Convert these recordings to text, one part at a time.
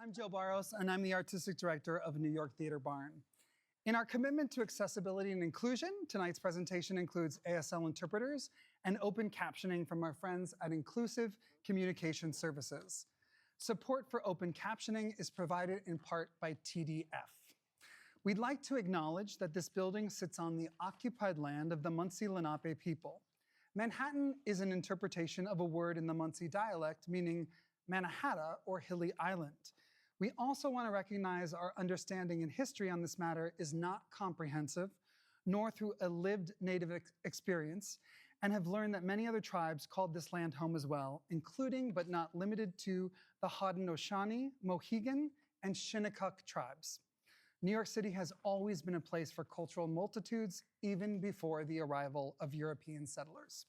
I'm Joe Barros, and I'm the Artistic Director of New York Theater Barn. In our commitment to accessibility and inclusion, tonight's presentation includes ASL interpreters and open captioning from our friends at Inclusive Communication Services. Support for open captioning is provided in part by TDF. We'd like to acknowledge that this building sits on the occupied land of the Munsee Lenape people. Manhattan is an interpretation of a word in the Munsee dialect meaning Mannahatta or hilly island. We also want to recognize our understanding and history on this matter is not comprehensive, nor through a lived native experience, and have learned that many other tribes called this land home as well, including but not limited to the Haudenosaunee, Mohegan, and Shinnecock tribes. New York City has always been a place for cultural multitudes, even before the arrival of European settlers.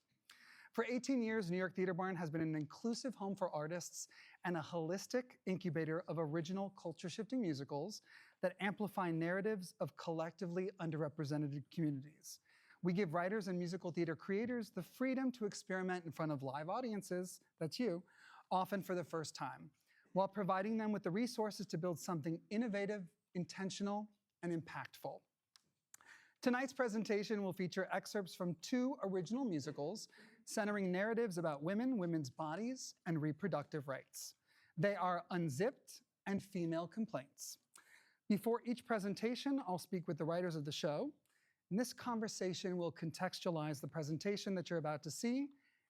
For 18 years, New York Theater Barn has been an inclusive home for artists and a holistic incubator of original culture-shifting musicals that amplify narratives of collectively underrepresented communities. We give writers and musical theater creators the freedom to experiment in front of live audiences, that's you, often for the first time, while providing them with the resources to build something innovative, intentional, and impactful. Tonight's presentation will feature excerpts from 2 original musicals centering narratives about women, women's bodies, and reproductive rights. They are Unzipped and Female Complaints. Before each presentation, I'll speak with the writers of the show, and this conversation will contextualize the presentation that you're about to see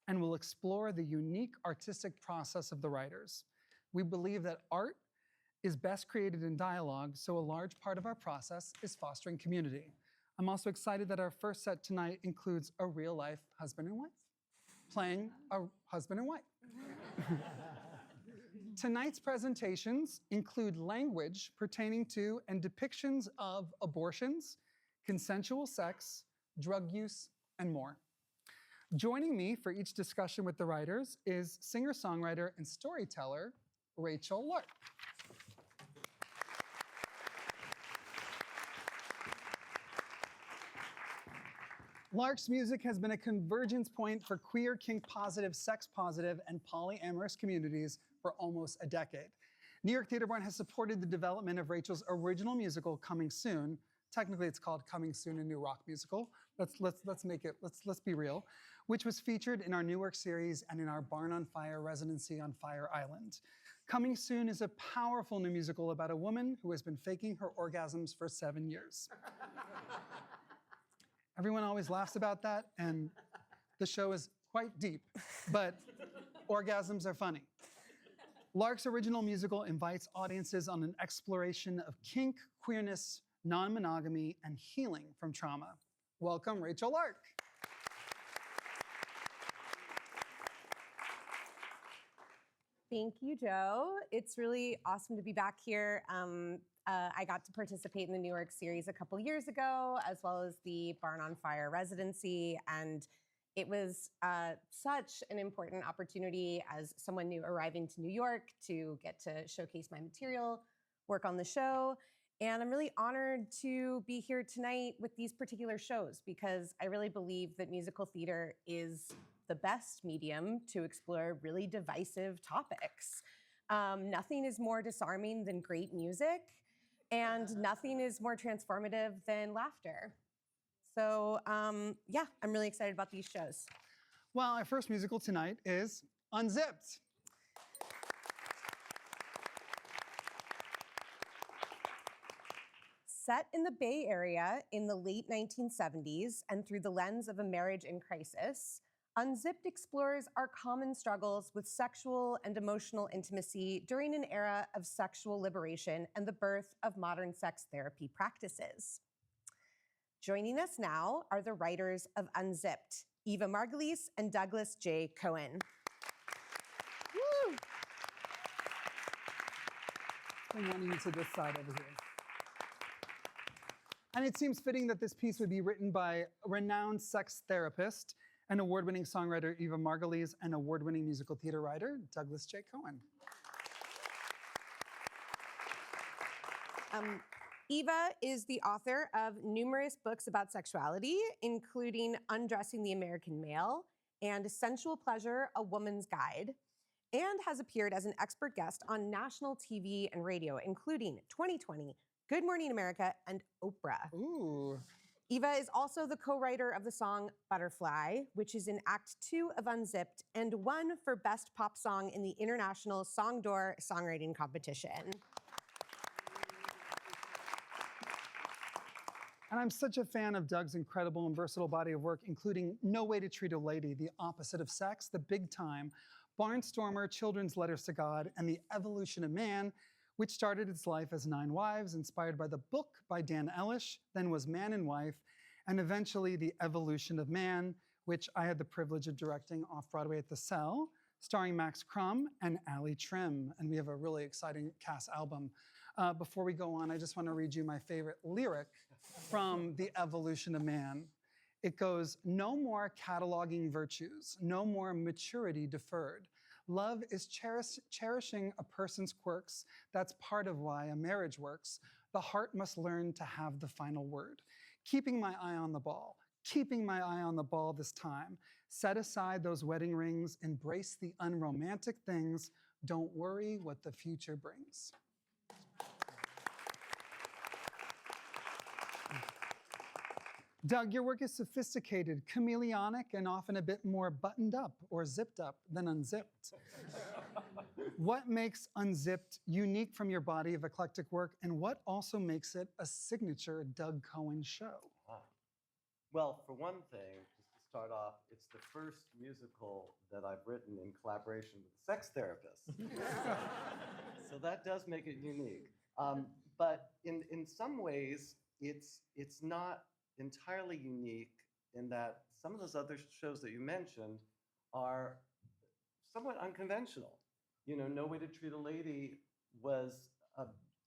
and will explore the unique artistic process of the writers. We believe that art is best created in dialogue, so a large part of our process is fostering community. I'm also excited that our first set tonight includes a real-life husband and wife, playing a husband and wife. Tonight's presentations include language pertaining to and depictions of abortions, consensual sex, drug use, and more. Joining me for each discussion with the writers is singer-songwriter and storyteller Rachel Lark. Lark's music has been a convergence point for queer, kink-positive, sex-positive, and polyamorous communities for almost a decade. New York Theater Barn has supported the development of Rachel's original musical, Coming Soon. Technically, it's called Coming Soon, a new rock musical. Let's be real, which was featured in our Newark series and in our Barn on Fire residency on Fire Island. Coming Soon is a powerful new musical about a woman who has been faking her orgasms for 7 years. Everyone always laughs about that, and the show is quite deep, but orgasms are funny. Lark's original musical invites audiences on an exploration of kink, queerness, non-monogamy, and healing from trauma. Welcome, Rachel Lark. Thank you, Joe. It's really awesome to be back here. I got to participate in the Newark series a couple years ago, as well as the Barn on Fire residency, and it was such an important opportunity as someone new arriving to New York to get to showcase my material, work on the show, and I'm really honored to be here tonight with these particular shows because I really believe that musical theater is the best medium to explore really divisive topics. Nothing is more disarming than great music, and nothing is more transformative than laughter. So yeah, I'm really excited about these shows. Well, our first musical tonight is Unzipped. Set in the Bay Area in the late 1970s and through the lens of a marriage in crisis, Unzipped explores our common struggles with sexual and emotional intimacy during an era of sexual liberation and the birth of modern sex therapy practices. Joining us now are the writers of Unzipped, Eva Margolies and Douglas J. Cohen. Woo! I'm running to this side over here. And it seems fitting that this piece would be written by a renowned sex therapist and award-winning songwriter Eva Margolies and award-winning musical theater writer Douglas J. Cohen. Eva is the author of numerous books about sexuality, including Undressing the American Male and Sensual Pleasure, A Woman's Guide. and has appeared as an expert guest on national TV and radio, including 2020, Good Morning America, and Oprah. Ooh. Eva is also the co-writer of the song Butterfly, which is in Act 2 of Unzipped and won for Best Pop Song in the International Song d'Or Songwriting Competition. And I'm such a fan of Doug's incredible and versatile body of work, including No Way to Treat a Lady, The Opposite of Sex, The Big Time, Barnstormer, Children's Letters to God, and The Evolution of Mann, which started its life as 9 Wives, inspired by the book by Dan Ellish, then was Man and Wife, and eventually The Evolution of Mann, which I had the privilege of directing off-Broadway at the Cell, starring Max Crum and Allie Trim. And we have a really exciting cast album. Before we go on, I just want to read you my favorite lyric from The Evolution of Mann. It goes, "No more cataloging virtues, no more maturity deferred. Love is cherishing a person's quirks. That's part of why a marriage works. The heart must learn to have the final word. Keeping my eye on the ball, keeping my eye on the ball this time. Set aside those wedding rings, embrace the unromantic things. Don't worry what the future brings." Doug, your work is sophisticated, chameleonic, and often a bit more buttoned up or zipped up than unzipped. What makes Unzipped unique from your body of eclectic work, and what also makes it a signature Doug Cohen show? Well, for one thing, just to start off, it's the first musical that I've written in collaboration with a sex therapist. So that does make it unique. But in some ways, it's not entirely unique in that some of those other shows that you mentioned are somewhat unconventional. You know, No Way to Treat a Lady was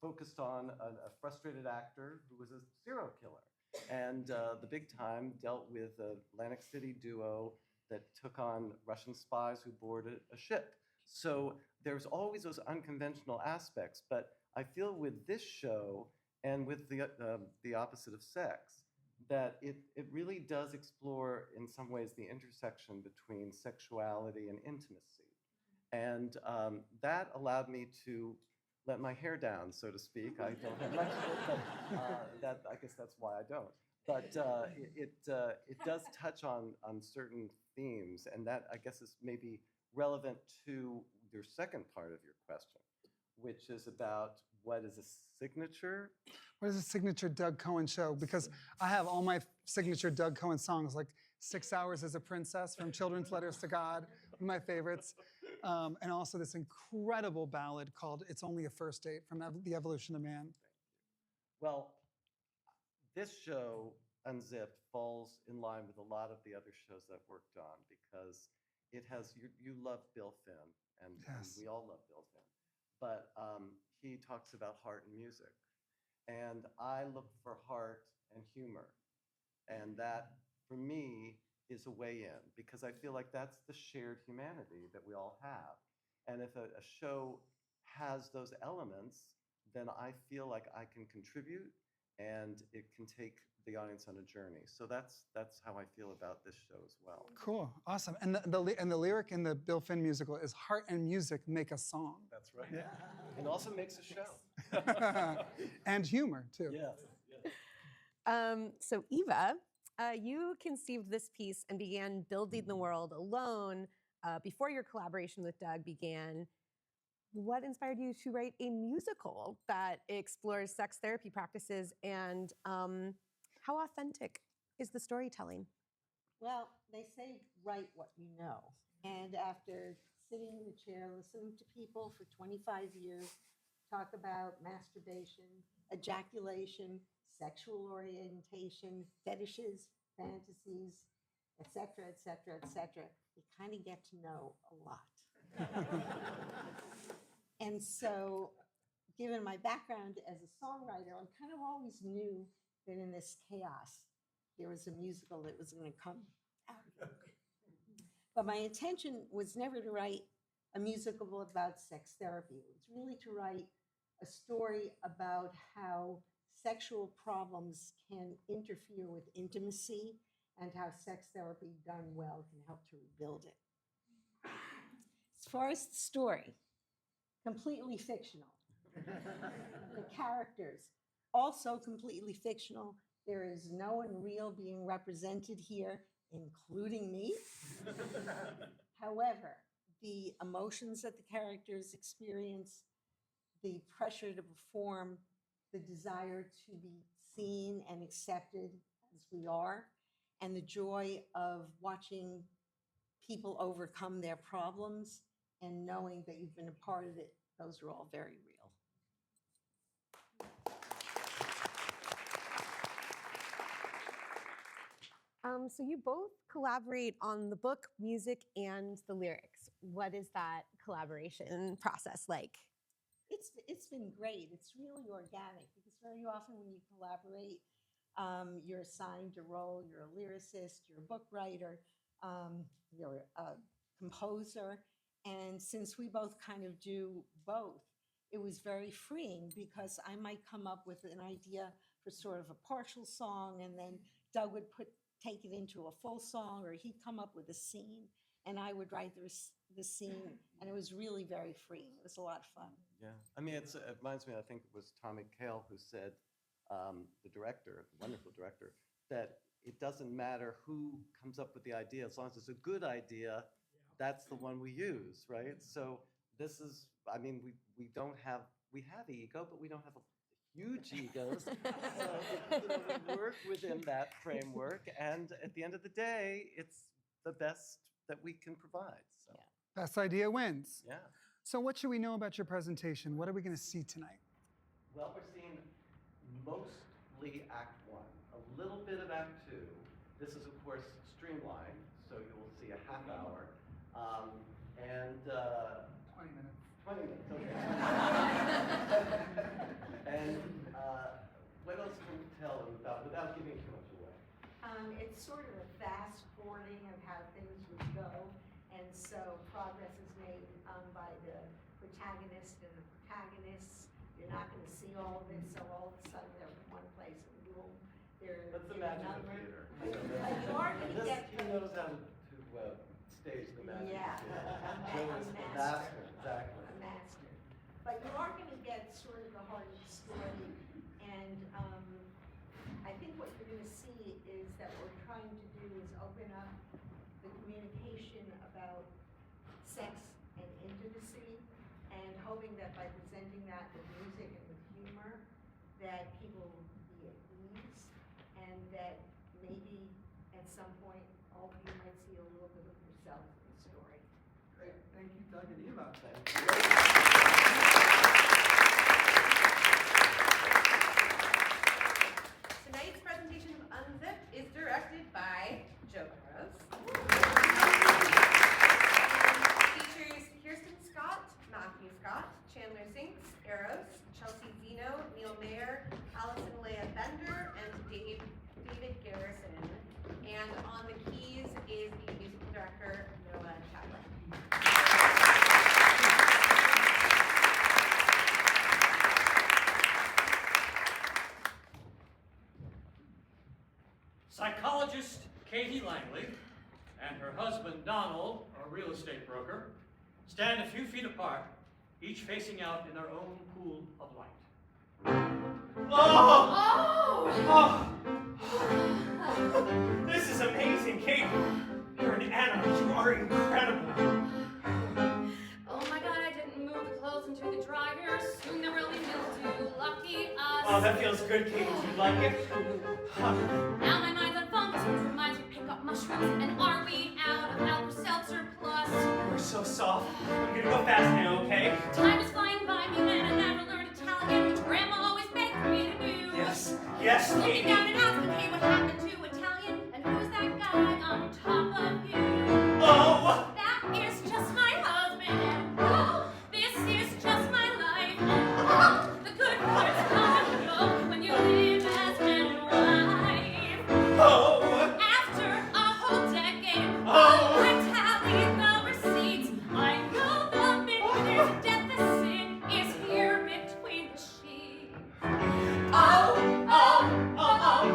focused on a frustrated actor who was a serial killer. And The Big Time dealt with an Atlantic City duo that took on Russian spies who boarded a ship. So there's always those unconventional aspects. But I feel with this show and with the Opposite of Sex, that it really does explore, in some ways, the intersection between sexuality and intimacy. And that allowed me to let my hair down, so to speak. I don't have much of it, but I guess that's why I don't. But it does touch on certain themes, and that, I guess, is maybe relevant to your second part of your question, which is about what is a signature. What is a signature Doug Cohen show? Because I have all my signature Doug Cohen songs, like 6 Hours as a Princess from Children's Letters to God, one of my favorites. And also this incredible ballad called It's Only a First Date from The Evolution of Mann. Well, this show, Unzipped, falls in line with a lot of the other shows I've worked on because it has, you love Bill Finn, and we all love Bill Finn. But he talks about heart and music. And I look for heart and humor. And that, for me, is a way in, because I feel like that's the shared humanity that we all have. And if a show has those elements, then I feel like I can contribute and it can take the audience on a journey. So that's how I feel about this show as well. Cool, awesome. And the lyric in the Bill Finn musical is heart and music make a song. That's right. Yeah. It also makes a show. And humor, too. Yeah. So Eva, you conceived this piece and began building the world alone before your collaboration with Doug began. What inspired you to write a musical that explores sex therapy practices, and how authentic is the storytelling? Well, they say write what you know. And after sitting in the chair, listening to people for 25 years talk about masturbation, ejaculation, sexual orientation, fetishes, fantasies, et cetera, you kind of get to know a lot. And so, given my background as a songwriter, I kind of always knew that in this chaos, there was a musical that was going to come out of it. But my intention was never to write a musical about sex therapy. It was really to write a story about how sexual problems can interfere with intimacy and how sex therapy done well can help to rebuild it. far as the story, completely fictional. The characters, also completely fictional. There is no one real being represented here, including me. However, the emotions that the characters experience, the pressure to perform, the desire to be seen and accepted as we are, and the joy of watching people overcome their problems and knowing that you've been a part of it, those are all very real. So you both collaborate on the book, music, and the lyrics. What is that collaboration process like? It's been great. It's really organic because very often when you collaborate, you're assigned a role. You're a lyricist, you're a book writer, you're a composer. And since we both kind of do both, it was very freeing because I might come up with an idea for sort of a partial song, and then Doug would take it into a full song, or he'd come up with a scene, and I would write the scene, and it was really very freeing. It was a lot of fun. Yeah, I mean, it reminds me, I think it was Tommy Kail who said, the director, the wonderful director, that it doesn't matter who comes up with the idea, as long as it's a good idea, that's the one we use, right? So this is, I mean, we have ego, but we don't have huge egos. So we work within that framework, and at the end of the day, it's the best that we can provide. So. Yeah. Best idea wins. Yeah. So what should we know about your presentation? What are we going to see tonight? Well, we're seeing mostly Act 1, a little bit of Act 2. This is, of course, streamlined, so you will see a half hour. 20 minutes. 20 minutes, okay. And what else can we tell them about, without giving too much away? It's sort of a fast forwarding of how things would go, and so progress is made by the protagonist and the protagonists. You're not going to see all of it, so all of a sudden they're in one place in the room. Let's imagine a theater. You are going to get. He knows how to stage the magic. Yeah, Joe is the master, exactly. A master. But you are going to get sort of the heart of the story, and I think what you're going to see is that what we're trying to do is open up the communication about sex and intimacy, and hoping that by presenting that with music and with humor, that people will be at ease, and that maybe at some point all of you might see a little bit of yourself in the story. Great. Thank you, Doug and Eva. Thank you. Tonight's presentation of Unzipped is directed by Joe Barros. Features Kirsten Scott, Matthew Scott, Chandler Sinks, E.R.O.S, Zeno, Neal Mayer, Alison Lea Bender, and David Garrison. And on the keys is the musical director, Noah Teplin. Psychologist Katie Langley and her husband Donald, a real estate broker, stand a few feet apart, each facing out in their own pool of light. Oh! Oh! This is amazing, Kate. You're an animal. You are incredible. Oh my God, I didn't move the clothes into the dryer. Soon there will be mildew. Lucky us. Oh, that feels good, Kate. Do you like it? Now my mind's on fungus, which reminds me to pick up mushrooms. And are we out of Alka-Seltzer Plus? We're so soft. I'm gonna go fast now, okay? Time is flying by me, and I never learned Italian, which Grandma always begged for me to do. Yes, yes, Looking Kate. down and asking, hey, what happened to Italian? And who's that guy on top of you? Oh! That is just my husband. Oh, this is just my life. Oh, the good parts come and go when you live as man and wife. Oh! After a whole decade, Oh. I tally the receipts. I know the business deficit is here between the sheets. Oh! Oh! Oh! Oh!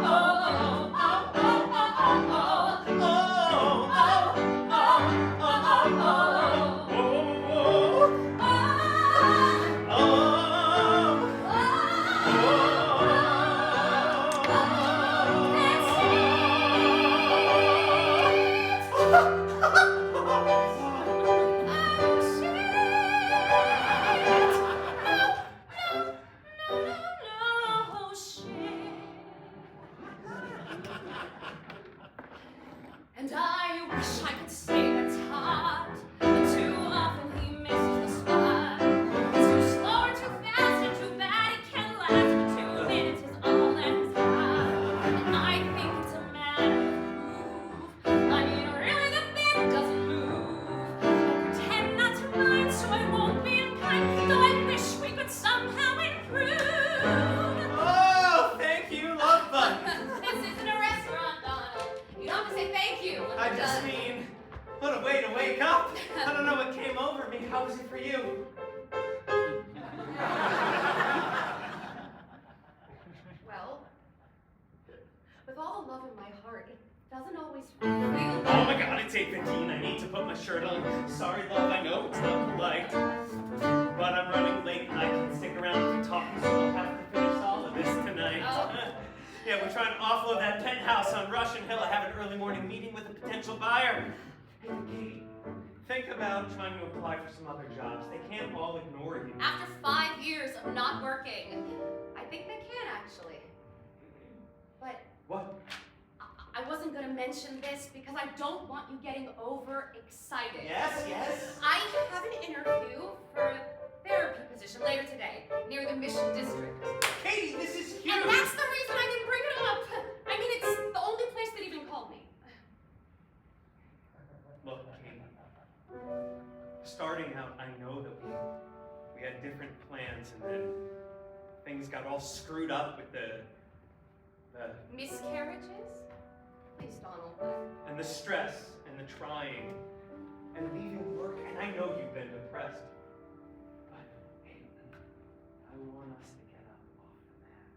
Oh, thank you, love button. This isn't a restaurant, Donald. You don't have to say thank you when I we're just done. mean, what a way to wake up. I don't know what came over me. How was it for you? Well, with all the love in my heart, it doesn't always feel. Oh my God, it's 8:15. I need to put my shirt on. Sorry, love, I know it's not polite. But I'm running late and I can't stick around for talking, so we'll have to finish all of this tonight. Oh. Yeah, we're trying to offload that penthouse on Russian Hill. I have an early morning meeting with a potential buyer. Hey, Kate, think about trying to apply for some other jobs. They can't all ignore you. After 5 years of not working, I think they can actually. But What? I wasn't going to mention this because I don't want you getting overexcited. Yes, yes. I have an interview for a therapy position later today near the Mission District. Katie, this is huge. And that's the reason I didn't bring it up. I mean, it's the only place that even called me. Look, Kate, starting out, I know that we had different plans, and then things got all screwed up with the Miscarriages? Please, Donald. and the stress and the trying and leaving work, and I know you've been depressed. But hey, I want us to get up off the mat.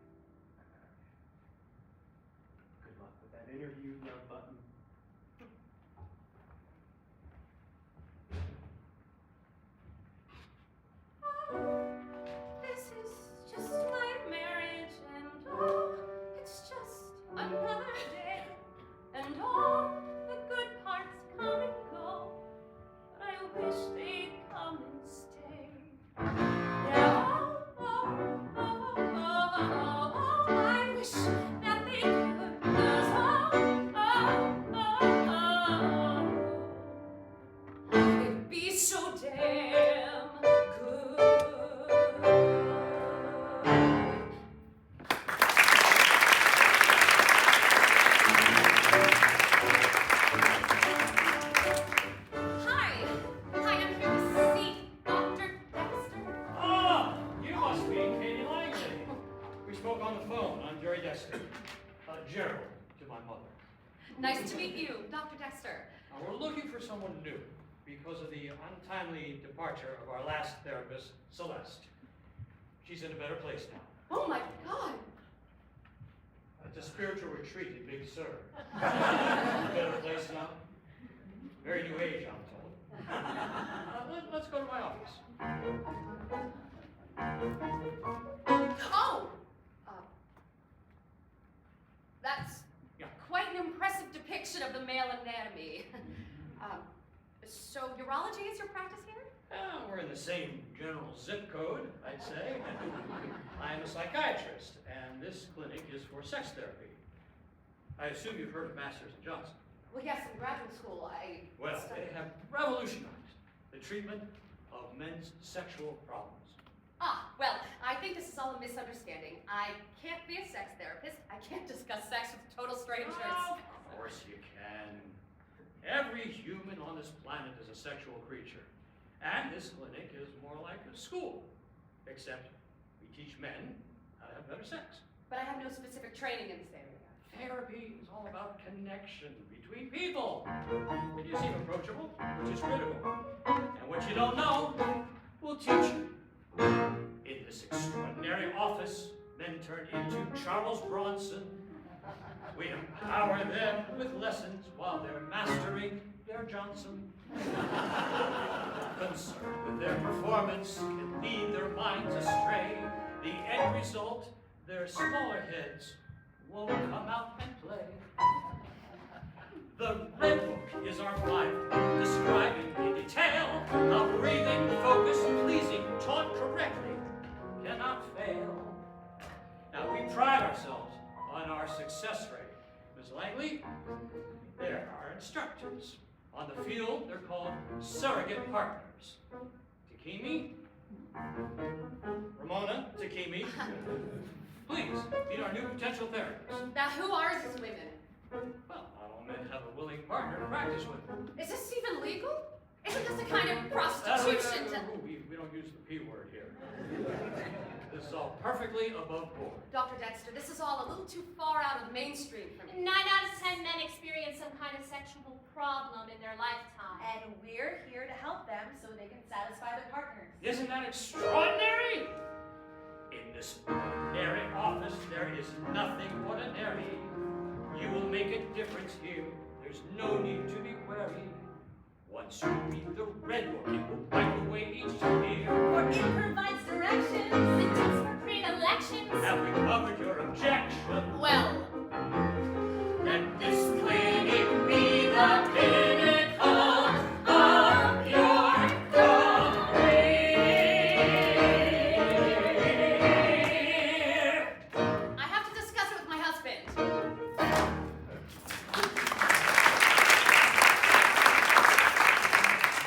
Good luck with that interview, love button. This is just like marriage, and oh, it's just another day, and all the good parts come and go, but I wish they'd come and stay. Yeah, I wish that they could, 'cause it'd be so damn good. Hi, I'm here to see Dr. Dexter. Ah, you must be Katie Langley. We spoke on the phone. I'm Jerry Dexter. Gerald to my mother. Nice to meet you, Dr. Dexter. Now, we're looking for someone new because of the untimely departure of our last therapist, Celeste. She's in a better place now. Oh my God. It's a spiritual retreat in Big Sur. Better place now. Very new age, I'm told. Let's go to my office. Oh, that's Yeah. quite an impressive depiction of the male anatomy. So urology is your practice here? We're in the same general zip code, I'd say. I am a psychiatrist, and this clinic is for sex therapy. I assume you've heard of Masters and Johnson. Well, yes, in graduate school, I Well, studied. they have revolutionized the treatment of men's sexual problems. Well, I think this is all a misunderstanding. I can't be a sex therapist. I can't discuss sex with total strangers. Of course you can. Every human on this planet is a sexual creature. And this clinic is more like a school, except we teach men how to have better sex. But I have no specific training in this area. Therapy is all about connection between people. And you seem approachable, which is critical. And what you don't know, we'll teach you. In this extraordinary office, men turn into Charles Bronson. We empower them with lessons while they're mastering their Johnson. Concerned with their performance can lead their minds astray. The end result, their smaller heads won't come out and play. The Red Book is our Bible, describing in detail how breathing, focus, pleasing, taught correctly, cannot fail. Now, we pride ourselves on our success rate. Ms. Langley, they're our instructors. On the field, they're called surrogate partners. Takimi, Ramona, Takimi, please meet our new potential therapist. Now, who are these women? Well, not all men have a willing partner to practice with. Is this even legal? Isn't this a kind of prostitution? We don't use the P word here. This is all perfectly above board. Dr. Dexter, this is all a little too far out of the mainstream for me. 9 out of 10 men experience some kind of sexual problem in their lifetime. And we're here to help them so they can satisfy their partners. Isn't that extraordinary? In this ordinary office, there is nothing ordinary. You will make a difference here. There's no need to be wary. Once you read the red book, it will wipe away each tear. For improvised directions. The tips for predilections. Have we covered your objection? Well, Let this clinic be the pinnacle of your career. I have to discuss it with my husband.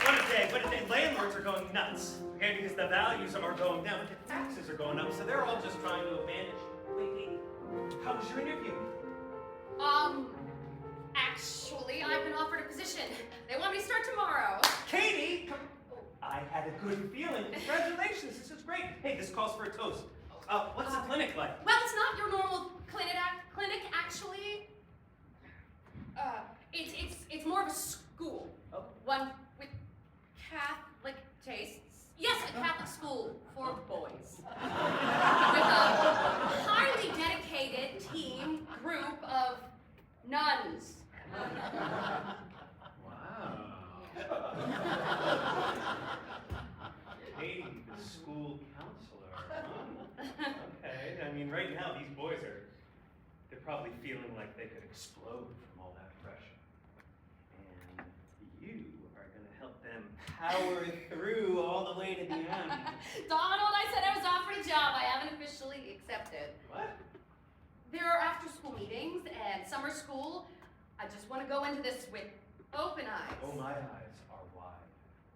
What a day. Landlords are going nuts, okay, because the values are going down, but the taxes are going up, so they're all just trying to manage. Wait, how was your interview? Actually, I've been offered a position. They want me to start tomorrow. Katie, come. I had a good feeling. Congratulations, this is great. Hey, this calls for a toast. What's the clinic like? Well, it's not your normal clinic, actually. It's more of a school. Oh. One with Catholic tastes. Yes, a Catholic school for boys. With a highly dedicated team group of nuns. Wow. Katie, the school counselor. Okay, I mean, right now these boys they're probably feeling like they could explode from all that pressure. And you are going to help them power through all the way to the end. Donald, I said I was offered a job. I haven't officially accepted. What? There are after-school meetings and summer school. I just want to go into this with open eyes. Oh, my eyes are wide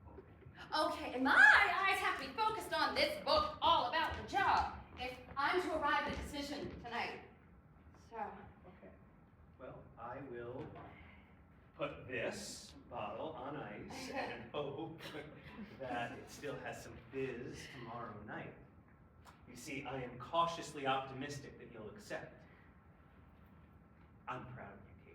open. Okay, and my eyes have to be focused on this book all about the job if I'm to arrive at a decision tonight. So. Okay. Well, I will put this bottle on ice and hope that it still has some fizz tomorrow night. You see, I am cautiously optimistic that you'll accept. I'm proud of you,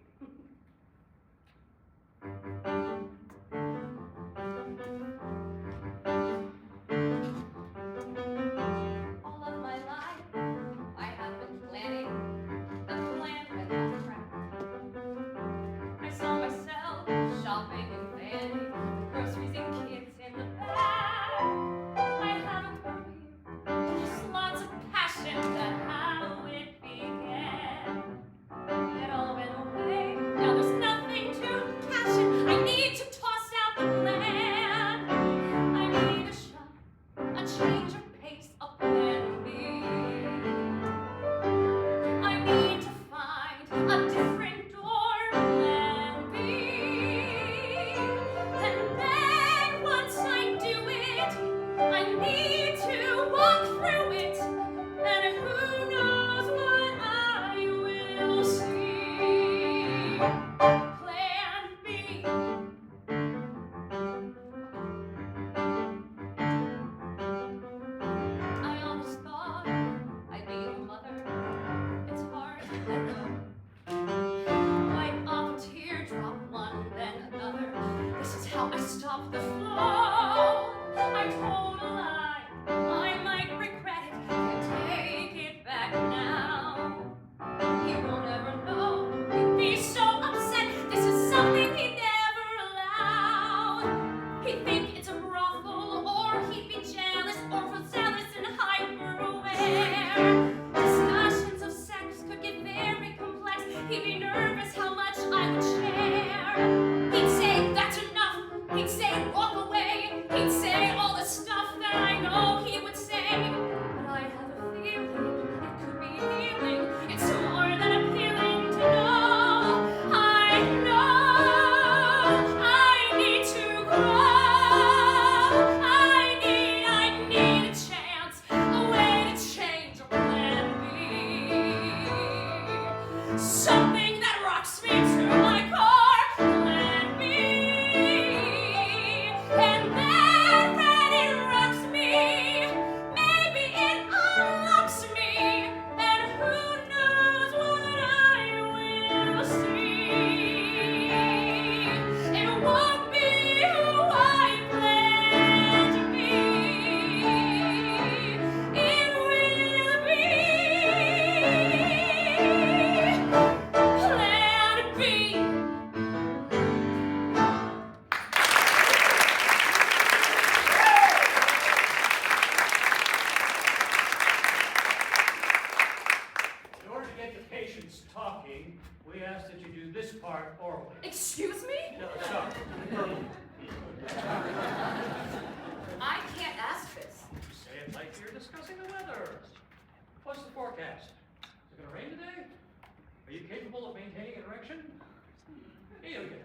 All of my life, I have been planning. The plan went off track. I saw myself shopping and fanning, groceries and kids in the bag. I have a career, just lots of passion. That how it began. It all went away. Now there's nothing to cash in. I need to toss out the plan. I need a shot, a change of pace, a plan B. I need to find a different door, plan B. And then once I do it, I need to walk through it. And who knows what I will see. Plan B. I always thought I'd be a mother. It's hard to let go. Wipe off a teardrop, one then another. This is how I stop the flow. I told a lie. I might regret it. Can't take it back now. He won't ever know. He'd be so upset. This is something he'd never allow. He'd think it's a brothel, or he'd be jealous, overzealous and hyper-aware. Discussions of sex could get very complex. He'd be nervous how much I would share. He'd say, that's enough. He'd say, walk it's talking, we ask that you do this part orally. Excuse me? No, sorry, verbally. I can't ask this. Say it like you're discussing the weather. What's the forecast? Is it going to rain today? Are you capable of maintaining an erection? You get it.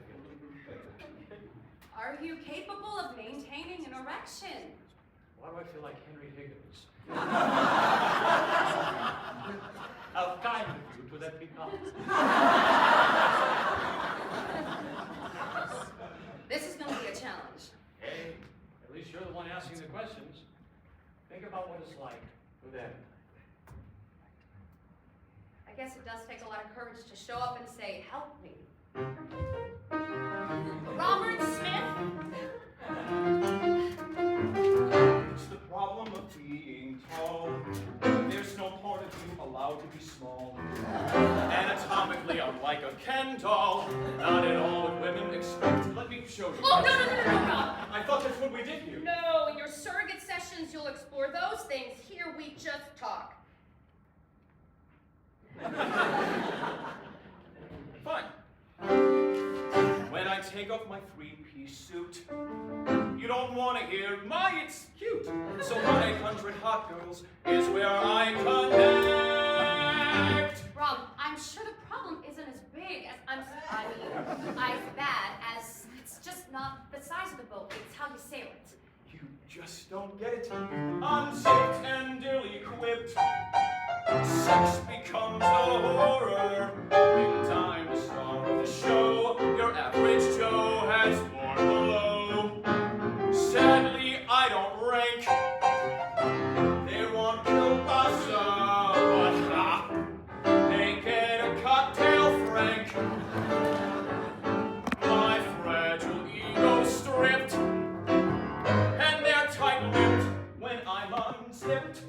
Are you capable of maintaining an erection? Why do I feel like Henry Higgins? How kind of you to let me come. This is going to be a challenge. Hey, at least you're the one asking the questions. Think about what it's like for them. I guess it does take a lot of courage to show up and say, help me. Robert Smith? It's the problem of being tall. There's no part of you allowed to be small. Anatomically, unlike a Ken doll, not at all what women expect. Let me show you. Oh, no, Rob. I thought that's what we did here. No, in your surrogate sessions, you'll explore those things. Here, we just talk. Fine. When I take off my three-piece suit, you don't want to hear my it's cute. So my 100 hot girls is where I connect. Rob, I'm sure the problem isn't as big as as bad as it's just not the size of the boat. It's how you sail it. You just don't get it. Unzipped and ill-equipped, sex becomes a horror. In time, the star of the show, your average Joe has borne below. Sadly, I don't rank. They want kielbasa, but they get a cocktail frank. My fragile ego stripped, and they're tight-lipped when I'm unzipped.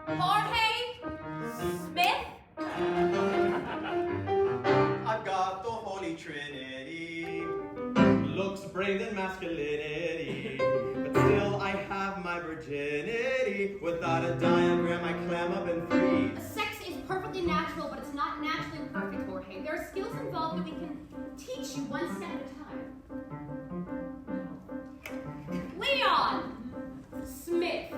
Jorge Smith? I've got the Holy Trinity, looks, brains, and masculinity, but still I have my virginity. Without a diagram, I clam up and freeze. Sex is perfectly natural, but it's not naturally perfect, Jorge. There are skills involved that we can teach you one step at a time. Leon Smith.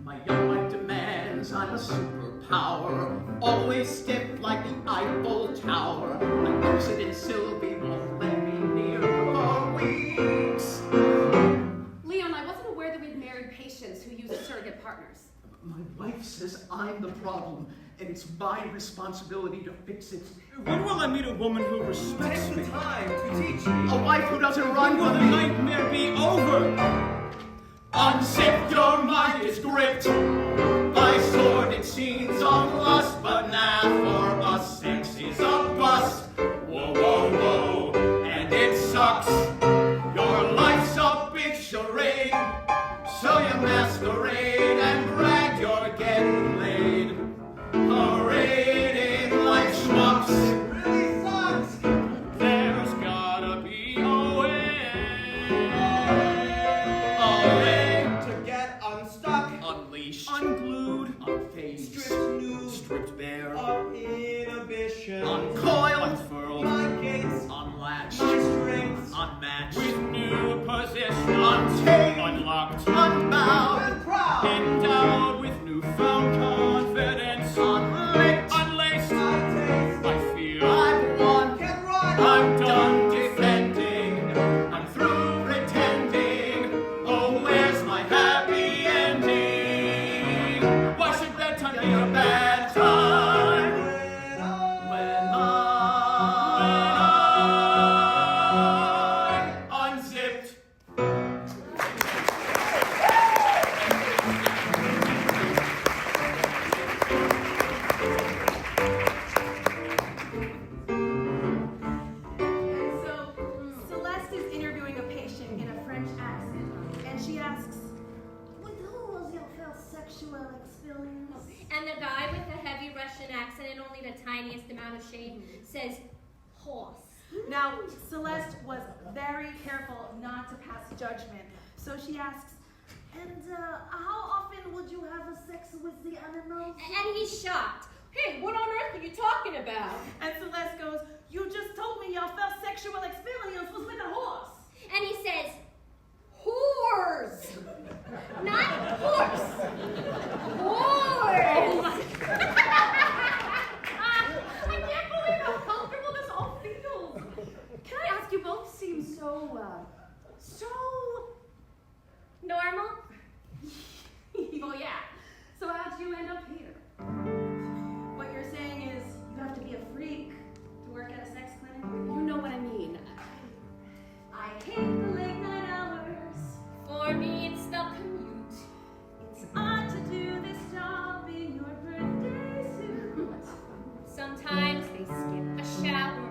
My young life demands I'm a superpower, always stiff like the Eiffel Tower. My lucid and Sylvie won't let me near for weeks. Leon, I wasn't aware that we'd married patients who use surrogate partners. My wife says I'm the problem, and it's my responsibility to fix it. When will I meet a woman who respects me? Time to teach me. A wife who doesn't run Will with the me. nightmare be over? Unzip, your mind is gripped by sordid scenes of lust, but now for us sex is a bust. Whoa, whoa, whoa, and it sucks. Your life's a big charade, so you masquerade and brag you're getting laid. Parading like schmucks. It really sucks. There's gotta be a way. To get unstuck, Unleashed, unglued, unfazed, stripped nude, stripped bare, of inhibition, uncoiled, unfurled, my gates, unlatched, my strengths, unmatched, With new position, untamed, unlocked, unbound, I'm proud, endowed with newfound confidence, unlicked, unlaced, I taste, I feel I've won, can run, I'm done defending, I'm through pretending. Oh, where's my happy ending? Why should bedtime be A a bad time when when I'm unzipped. So, Celeste is interviewing a patient in a French accent, and she asks, "With who was your first sexual experience?" And the guy with the heavy Russian accent and only the tiniest amount of shade says, horse. Now, Celeste was very careful not to pass judgment, so she asks, "And how often would you have a sex with the animals?" And he's shocked. Hey, what on earth are you talking about? And Celeste goes, you just told me y'all felt sexual experience was with a horse. And he says, whores. Not horse. Whores. Oh my I can't believe how comfortable this all feels. Can I ask, you both seem so Normal? well, yeah. So how'd you end up here? What you're saying is you have to be a freak to work at a sex clinic? You know what I mean. I hate the late night hours. For me, it's the commute. It's odd to do this job in your birthday suit. Sometimes they skip a shower.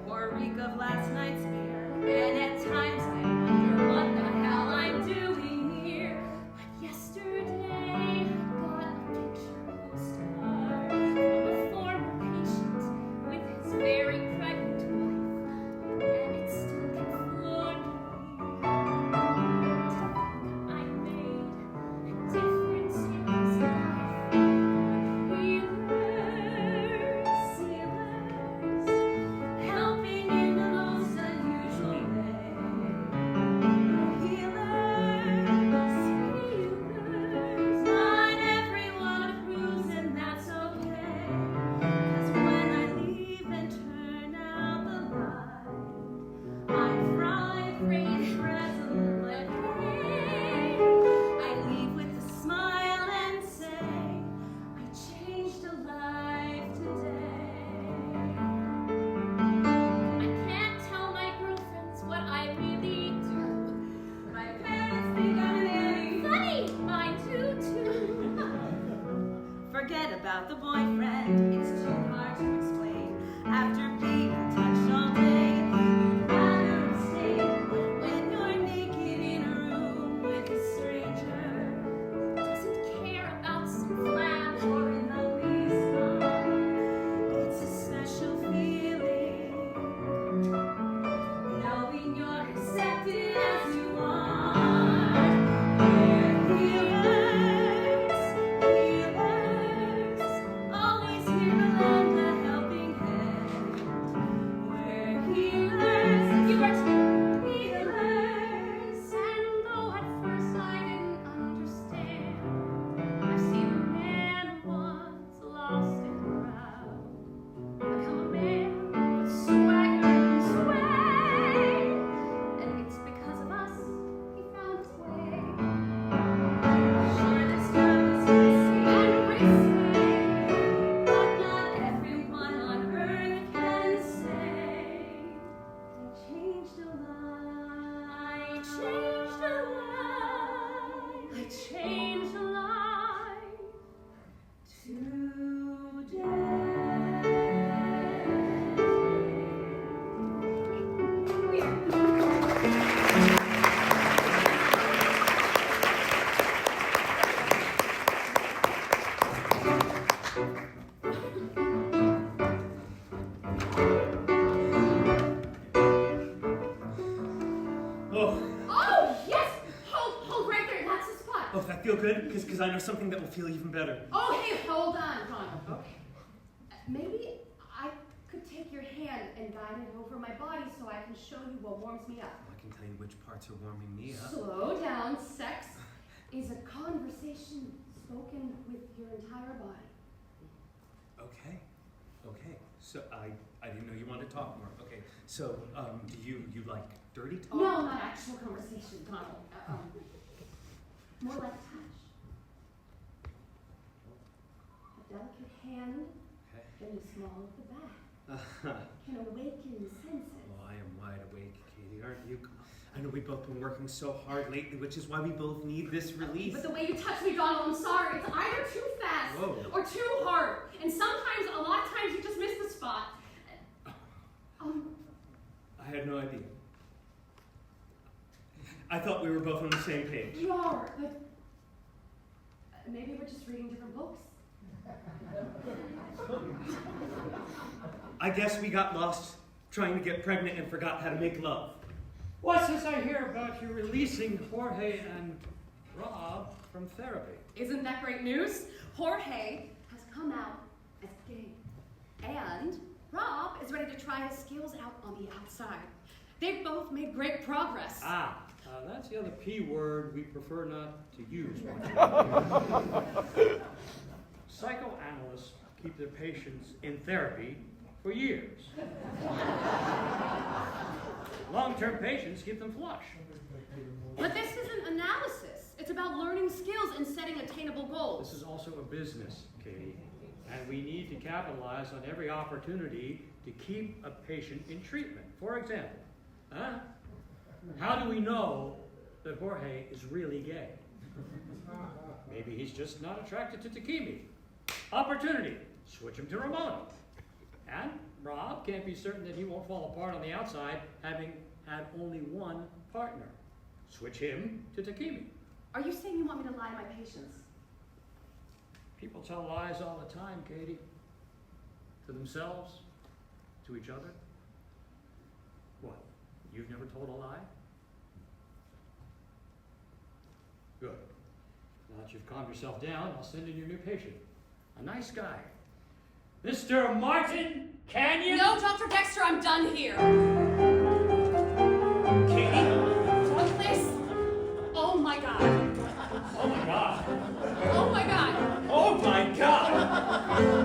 Or reek of last night's beer. And at times I wonder what the hell I'm doing here. But yesterday, I got a picture postcard from a former patient with his very pregnant wife, and it still can floor me. I made a difference in his life. Healers, helping in the most unusual way. Healers, not everyone approves, and that's okay. 'Cause when I leave and turn out the light, I'm fried, free, present, but hey, I leave with a smile and say, I changed a life today. I can't tell my girlfriends what I really do. My parents think I'm an nanny. Funny, mine do too. Forget about the boyfriend, it's too hard to explain. After being touched all day, you'd rather stay when you're naked in a room with a stranger. Doesn't care about some flash. Or in the least one. It's a special feeling, knowing you're accepted as you are. We're healers, always here to lend a helping hand. We're healers, healers, And though at first I didn't understand, I've seen a man once lost in the crowd become a man with swagger and sway, and it's because of us he found his way. Sure, this love is risky and risky, but not everyone on earth can say they changed a life. I changed a life. I changed a life. Oh, Oh, yes! Hold right there. That's the spot. oh, that feel good? Because I know something that will feel even better. Oh, hey, hold on, Ronald. Okay. Maybe I could take your hand and guide it over my body so I can show you what warms me up. I can tell you which parts are warming me up. Slow down. Sex is a conversation spoken with your entire body. Okay. So I didn't know you wanted to talk more. Okay. So do you like dirty talk? No, not actual conversation, Donald. More like touch. A delicate hand in the small of the back can awaken senses. Oh, I am wide awake, Katie, aren't you? I know we've both been working so hard lately, which is why we both need this release. But the way you touch me, Donald, I'm sorry. It's either too fast or too hard. And sometimes, a lot of times, you just miss the spot. I had no idea. I thought we were both on the same page. You are, but maybe we're just reading different books. I guess we got lost trying to get pregnant and forgot how to make love. What's this I hear about you releasing Jorge and Rob from therapy? Isn't that great news? Jorge has come out as gay. And Rob is ready to try his skills out on the outside. They've both made great progress. That's the other P word we prefer not to use. Psychoanalysts keep their patients in therapy for years. Long-term patients keep them flush. But this isn't analysis. It's about learning skills and setting attainable goals. This is also a business, Katie, and we need to capitalize on every opportunity to keep a patient in treatment. For example, how do we know that Jorge is really gay? Maybe he's just not attracted to Takimi. Opportunity, switch him to Ramona. And Rob can't be certain that he won't fall apart on the outside, having had only one partner. Switch him to Takimi. Are you saying you want me to lie to my patients? People tell lies all the time, Katie. To themselves, to each other. What, you've never told a lie? Good. Now that you've calmed yourself down, I'll send in your new patient. A nice guy. Mr. Martin Canyon? No, Dr. Dexter, I'm done here. Katie? Drug place? Oh my God. Oh my God. Oh my God. Oh my God.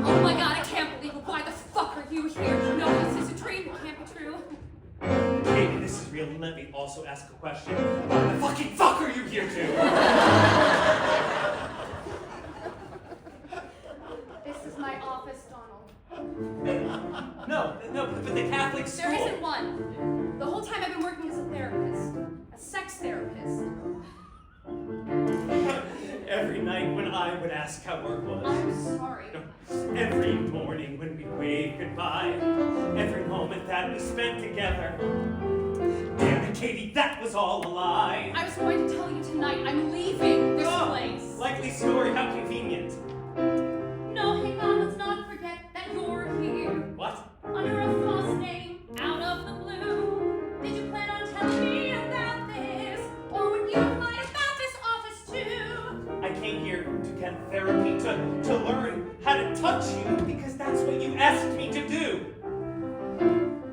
Oh my God, I can't believe it. Why the fuck are you here? No, this is a dream. It can't be true. Katie, this is real. Let me also ask a question. Why the fucking fuck are you here to? This is my office, Donald. No, but the Catholic school. There isn't one. The whole time I've been working as a therapist. A sex therapist. Every night when I would ask how work was. I'm sorry. Every morning when we waved goodbye. Every moment that we spent together. Damn it, Katie, that was all a lie. I was going to tell you tonight I'm leaving this place. Likely story, how convenient. No, hang on, let's not forget that you're here. What? Under a false name, out of the blue. Did you plan on telling me about this? Or would you lie about this office too? I came here to get therapy, to learn how to touch you, because that's what you asked me to do.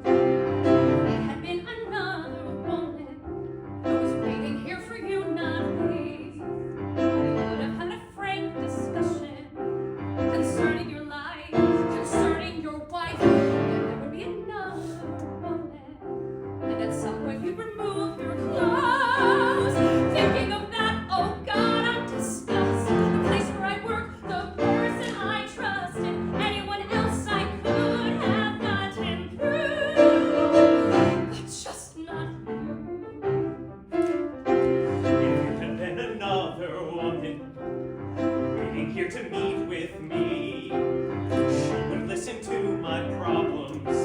It had been another woman who was waiting here for you, not me. We would have had a frank discussion concerning your life, concerning your wife. There would be another woman, and at some point you'd remove your clothes. Thinking of that, oh God, I'm disgusted. The place where I work, the person I trust, and anyone else I could have gotten through, but just not you. If you had been another woman waiting here to meet with me, she would listen to my problems.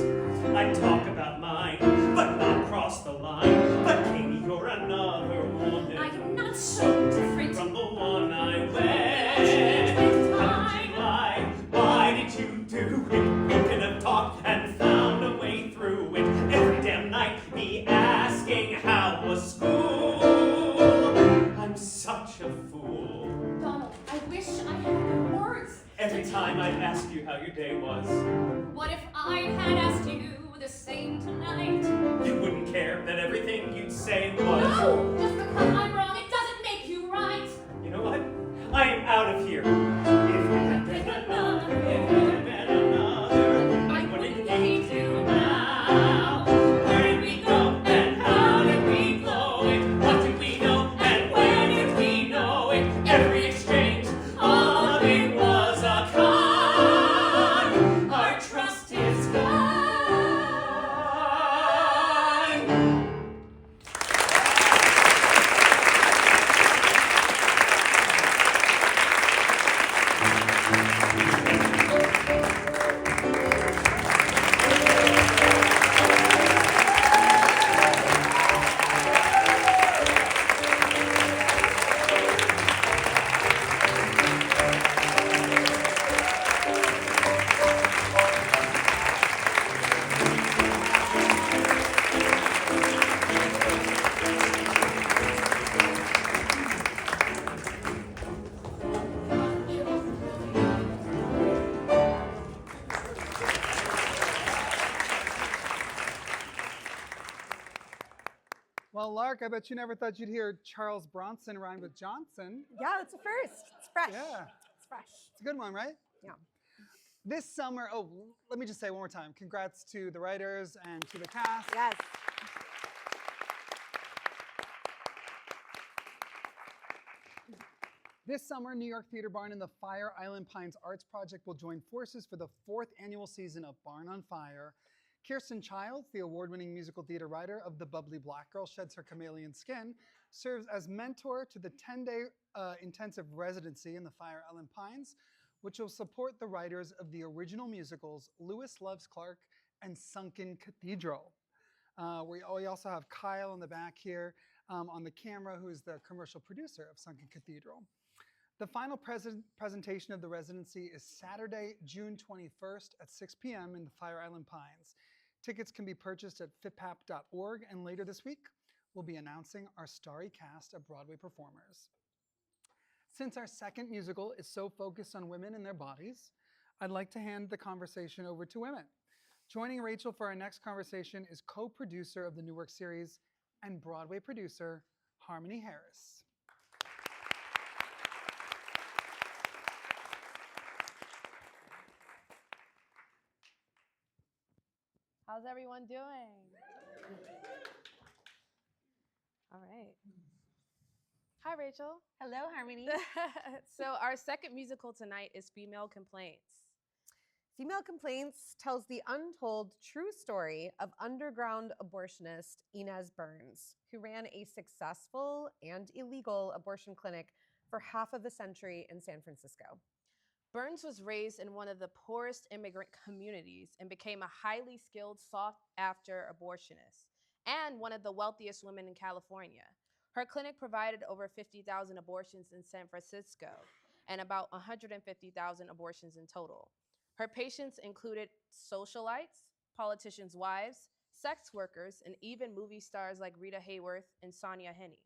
I'd talk about mine, but not cross the line. But Katie, you're another woman. I am not so different from the one I wed. How did you lie? Why did you do it? We could have talked and found a way through it. Every damn night, me asking how was school. I'm such a fool. Donald, I wish I had the words. Every time I'd ask you how your day was, What if I had asked you the same tonight? you wouldn't care that everything you'd say was. No! Just because I'm wrong, it doesn't make you right. You know what? I am out of here. If you had been another, if you had been another, I wouldn't need you now. Where did we go and how did we blow it? What did we know and where did we know it? Every exchange, all of it was a con. Our trust is gone. Clark, I bet you never thought you'd hear Charles Bronson rhyme with Johnson. Yeah, it's a first. It's fresh. Yeah. It's fresh. It's a good one, right? Yeah. This summer, let me just say one more time, congrats to the writers and to the cast. Yes. This summer, New York Theater Barn and the Fire Island Pines Arts Project will join forces for the 4th annual season of Barn on Fire. Kirsten Childs, the award-winning musical theater writer of The Bubbly Black Girl Sheds Her Chameleon Skin, serves as mentor to the 10-day intensive residency in the Fire Island Pines, which will support the writers of the original musicals Lewis Loves Clark and Sunken Cathedral. We also have Kyle in the back here on the camera, who is the commercial producer of Sunken Cathedral. The final presentation of the residency is Saturday, June 21st at 6 p.m. in the Fire Island Pines. Tickets can be purchased at fitpap.org, and later this week, we'll be announcing our starry cast of Broadway performers. Since our second musical is so focused on women and their bodies, I'd like to hand the conversation over to women. Joining Rachel for our next conversation is co-producer of the Newark series and Broadway producer, Harmony Harris. How's everyone doing? All right. Hi, Rachel. Hello, Harmony. So our second musical tonight is Female Complaints. Female Complaints tells the untold true story of underground abortionist Inez Burns, who ran a successful and illegal abortion clinic for half of a century in San Francisco. Burns was raised in one of the poorest immigrant communities and became a highly skilled, sought-after abortionist and one of the wealthiest women in California. Her clinic provided over 50,000 abortions in San Francisco and about 150,000 abortions in total. Her patients included socialites, politicians' wives, sex workers, and even movie stars like Rita Hayworth and Sonia Henney.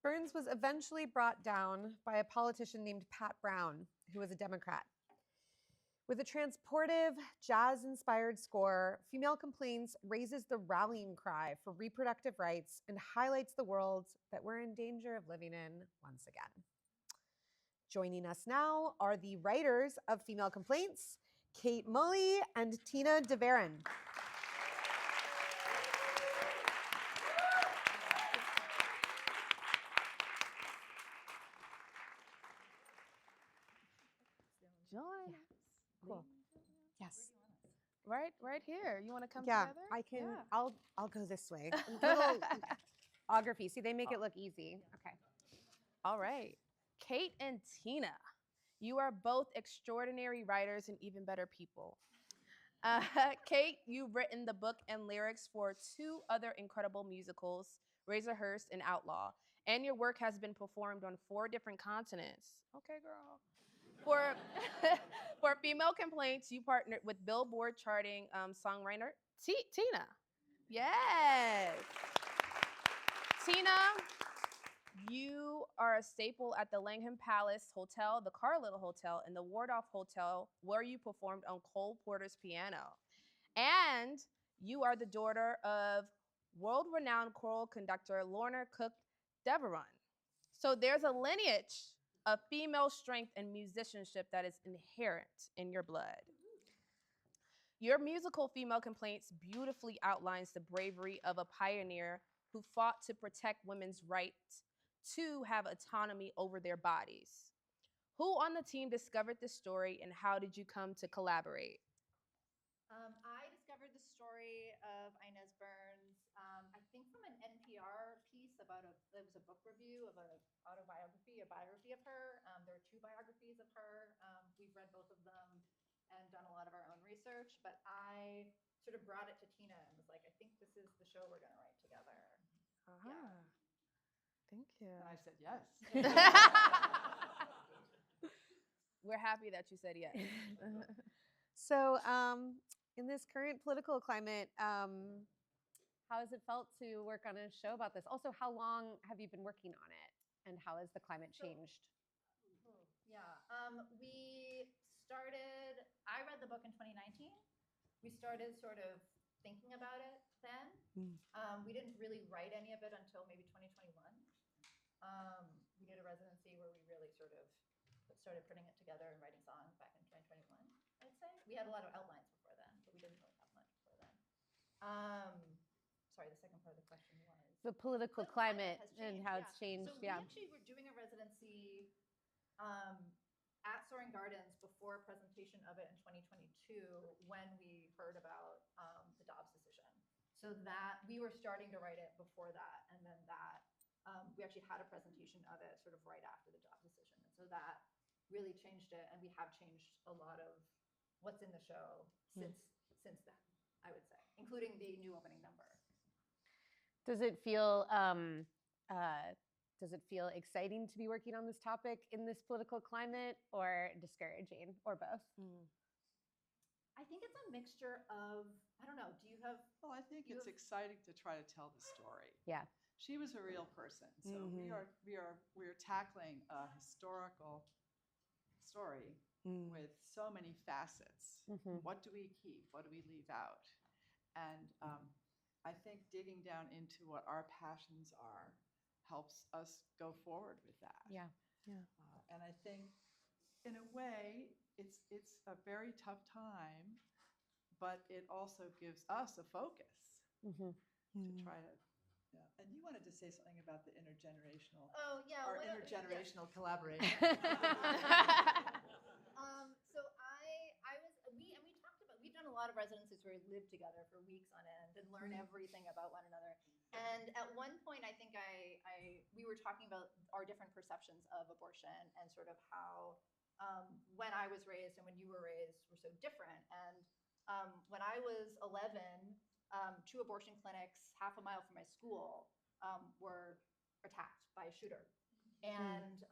Burns was eventually brought down by a politician named Pat Brown, who was a Democrat. With a transportive, jazz-inspired score, Female Complaints raises the rallying cry for reproductive rights and highlights the worlds that we're in danger of living in once again. Joining us now are the writers of Female Complaints, Kate Mulley and Tina DeVaron. Join. Cool. Yes. Right here. You want to come Yeah, together? I can. Yeah. I'll go this way. Geography. See, they make it look easy. Okay. All right. Kate and Tina, you are both extraordinary writers and even better people. Kate, you've written the book and lyrics for 2 other incredible musicals, Razorhurst and Outlaw, and your work has been performed on 4 different continents. Okay, girl. For Female Complaints, you partnered with Billboard charting songwriter Tina. Yes. Tina, you are a staple at the Langham Palace Hotel, the Carlisle Hotel, and the Waldorf Hotel, where you performed on Cole Porter's piano. And you are the daughter of world-renowned choral conductor Lorna Cook Deveron. So there's a lineage of female strength and musicianship that is inherent in your blood. Your musical Female Complaints beautifully outlines the bravery of a pioneer who fought to protect women's right to have autonomy over their bodies. Who on the team discovered this story, and how did you come to collaborate? I discovered the story of Inez Burns, I think from an NPR piece about it was a book review of an autobiography, a biography of her. There are 2 biographies of her. We've read both of them and done a lot of our own research, but I sort of brought it to Tina and was like, I think this is the show we're going to write together. Yeah. Thank you. And I said yes. We're happy that you said yes. So, in this current political climate, how has it felt to work on a show about this? Also, how long have you been working on it, and how has the climate changed? Yeah, I read the book in 2019. We started sort of thinking about it then. We didn't really write any of it until maybe 2021. We did a residency where we really sort of started putting it together and writing songs back in 2021, I'd say. We had a lot of outlines before then, but we didn't really have much before then. Sorry, the second part of the question was? The political climate has and changed, how yeah. it's changed. So Yeah. we actually were doing a residency at Soaring Gardens before a presentation of it in 2022 when we heard about the Dobbs decision. So that we were starting to write it before that, and then that we actually had a presentation of it sort of right after the Dobbs decision. And so that really changed it, and we have changed a lot of what's in the show since then, I would say, including the new opening number. Does it feel exciting to be working on this topic in this political climate, or discouraging, or both? I think it's a mixture of, I don't know, do you have? Well, I think it's exciting to try to tell the story. Yeah. She was a real person, so we're tackling a historical story with so many facets. What do we keep? What do we leave out? And I think digging down into what our passions are helps us go forward with that. Yeah. And I think, in a way, it's a very tough time, but it also gives us a focus to try to. Yeah. And you wanted to say something about the intergenerational. Oh yeah. Our intergenerational collaboration. So we talked about, we've done a lot of residencies where we lived together for weeks on end and learn everything about one another. And at one point, I think we were talking about our different perceptions of abortion and sort of how when I was raised and when you were raised were so different. And when I was 11, 2 abortion clinics half a mile from my school were attacked by a shooter. And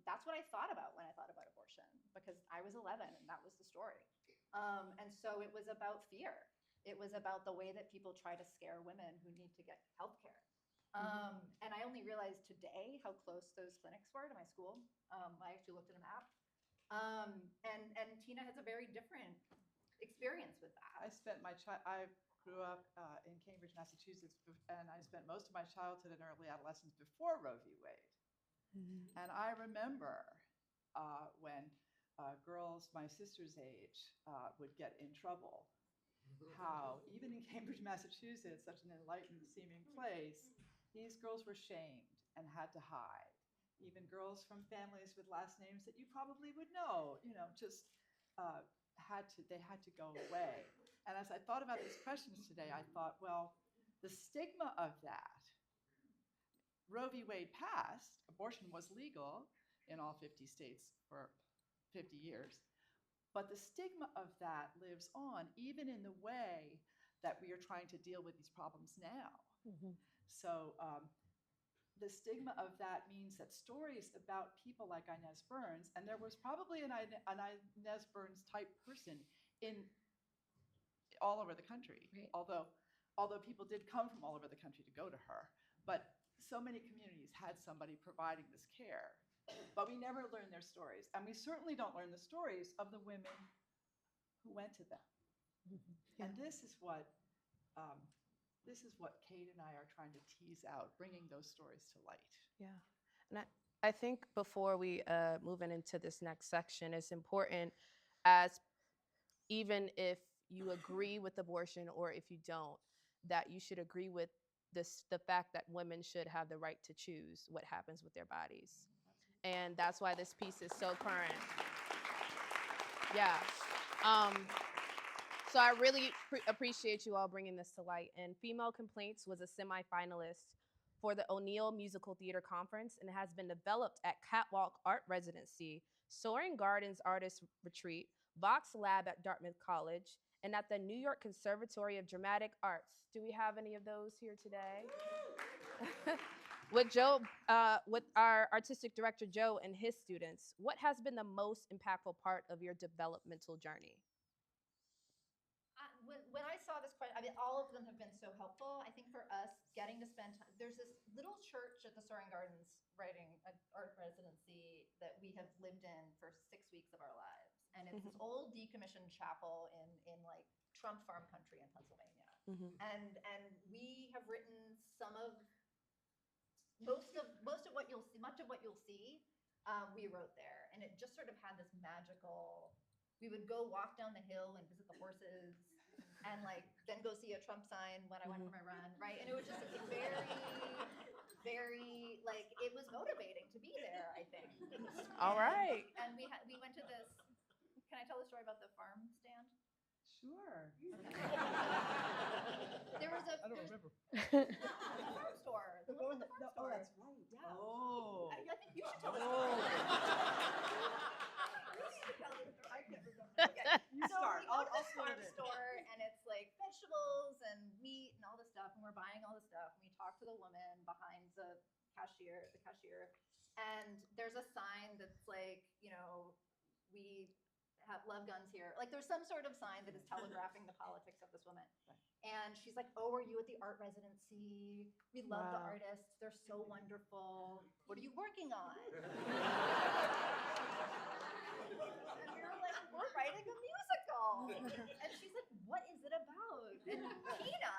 that's what I thought about when I thought about abortion, because I was 11 and that was the story. And so it was about fear. It was about the way that people try to scare women who need to get healthcare. And I only realized today how close those clinics were to my school. I actually looked at a map. And Tina has a very different experience with that. I grew up in Cambridge, Massachusetts, and I spent most of my childhood and early adolescence before Roe v. Wade. And I remember when girls my sister's age would get in trouble, how even in Cambridge, Massachusetts, such an enlightened seeming place, these girls were shamed and had to hide. Even girls from families with last names that you probably would know, just they had to go away. And as I thought about these questions today, I thought, well, the stigma of that, Roe v. Wade passed, abortion was legal in all 50 states for 50 years, but the stigma of that lives on even in the way that we are trying to deal with these problems now. So the stigma of that means that stories about people like Inez Burns, and there was probably an Inez Burns type person all over the country, although people did come from all over the country to go to her, but so many communities had somebody providing this care, but we never learned their stories. And we certainly don't learn the stories of the women who went to them. And this is what Kate and I are trying to tease out, bringing those stories to light. Yeah. And I think before we move into this next section, it's important, as even if you agree with abortion or if you don't, that you should agree with the fact that women should have the right to choose what happens with their bodies. And that's why this piece is so current. Yeah. So I really appreciate you all bringing this to light. And Female Complaints was a semi-finalist for the O'Neill Musical Theater Conference, and it has been developed at Catwalk Art Residency, Soaring Gardens Artist Retreat, Vox Lab at Dartmouth College, and at the New York Conservatory of Dramatic Arts. Do we have any of those here today? With our artistic director, Joe, and his students, what has been the most impactful part of your developmental journey? When I saw this question, I mean, all of them have been so helpful. I think for us, getting to spend time, there's this little church at the Soaring Gardens writing an art residency that we have lived in for 6 weeks of our lives. And it's this old decommissioned chapel in like Trump farm country in Pennsylvania. Mhm. And we have written most of what you'll see, much of what you'll see, we wrote there, and it just sort of had this magical. We would go walk down the hill and visit the horses, and like then go see a Trump sign when I went for my run, right? And it was just very, very like it was motivating to be there. I think. All right. And we went to this. Can I tell the story about the farm stand? Sure. There was a. I don't remember. The farm store. The one with the farm store. Oh, that's right. Yeah. Oh. I think you should tell the Oh. story. You need to tell the story. I can't remember. Okay. You So start. we go to I'll the fill farm it in. store, and it's like vegetables and meat and all this stuff, and we're buying all this stuff. And we talk to the woman behind the cashier, and there's a sign that's like, we have love guns here. Like there's some sort of sign that is telegraphing the politics of this woman. And she's like, oh, are you at the art residency? We love the Wow. artists. They're so wonderful. What are you working on? And we were like, we're writing a musical. And she's like, what is it about? And Tina.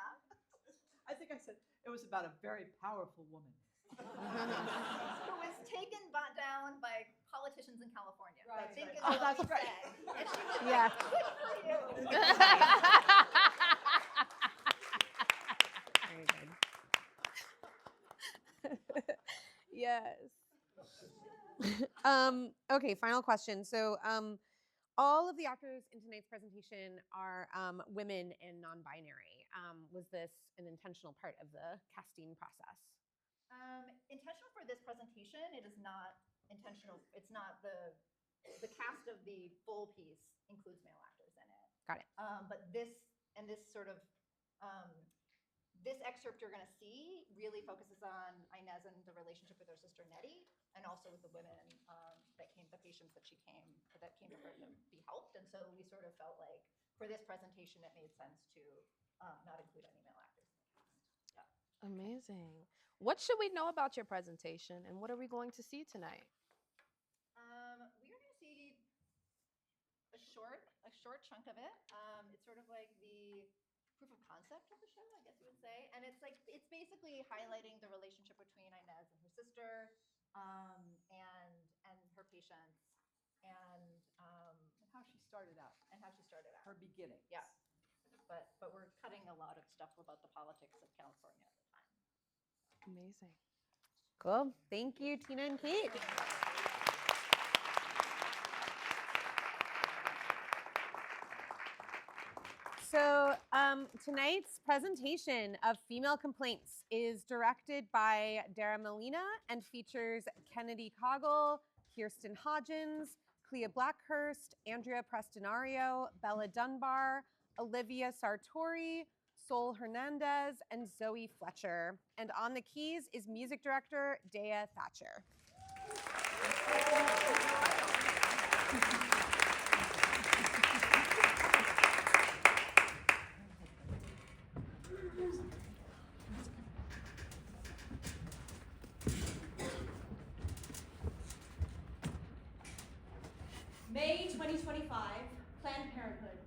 I think I said it was about a very powerful woman. Who was taken down by politicians in California. Right, I think right. is Oh, what that's we right. said. And she was Yeah. like, good for you. Very good. Yes. Okay, final question. So all of the actors in tonight's presentation are women and non-binary. Was this an intentional part of the casting process? Intentional for this presentation, it is not intentional. It's not the cast of the full piece includes male actors in it. Got it. But this sort of this excerpt you're going to see really focuses on Inez and the relationship with her sister Nettie, and also with the women the patients that came to her to be helped. And so we sort of felt like for this presentation, it made sense to not include any male actors in the cast. Yeah. Amazing. What should we know about your presentation, and what are we going to see tonight? We are going to see a short chunk of it. It's sort of like the proof of concept of the show, I guess you would say. And it's basically highlighting the relationship between Inez and her sister, and her patients, and how she started out. Her beginning. Yeah. But we're cutting a lot of stuff about the politics of California at the time. Amazing. Cool. Thank you, Tina and Kate. So tonight's presentation of Female Complaints is directed by Dara Molina and features Kennedy Coggle, Kirsten Hodgins, Clea Blackhurst, Andrea Prestinario, Bella Dunbar, Olivia Sartori, Sol Hernandez, and Zoe Fletcher. And on the keys is music director Dea Thatcher. May 2025, Planned Parenthood,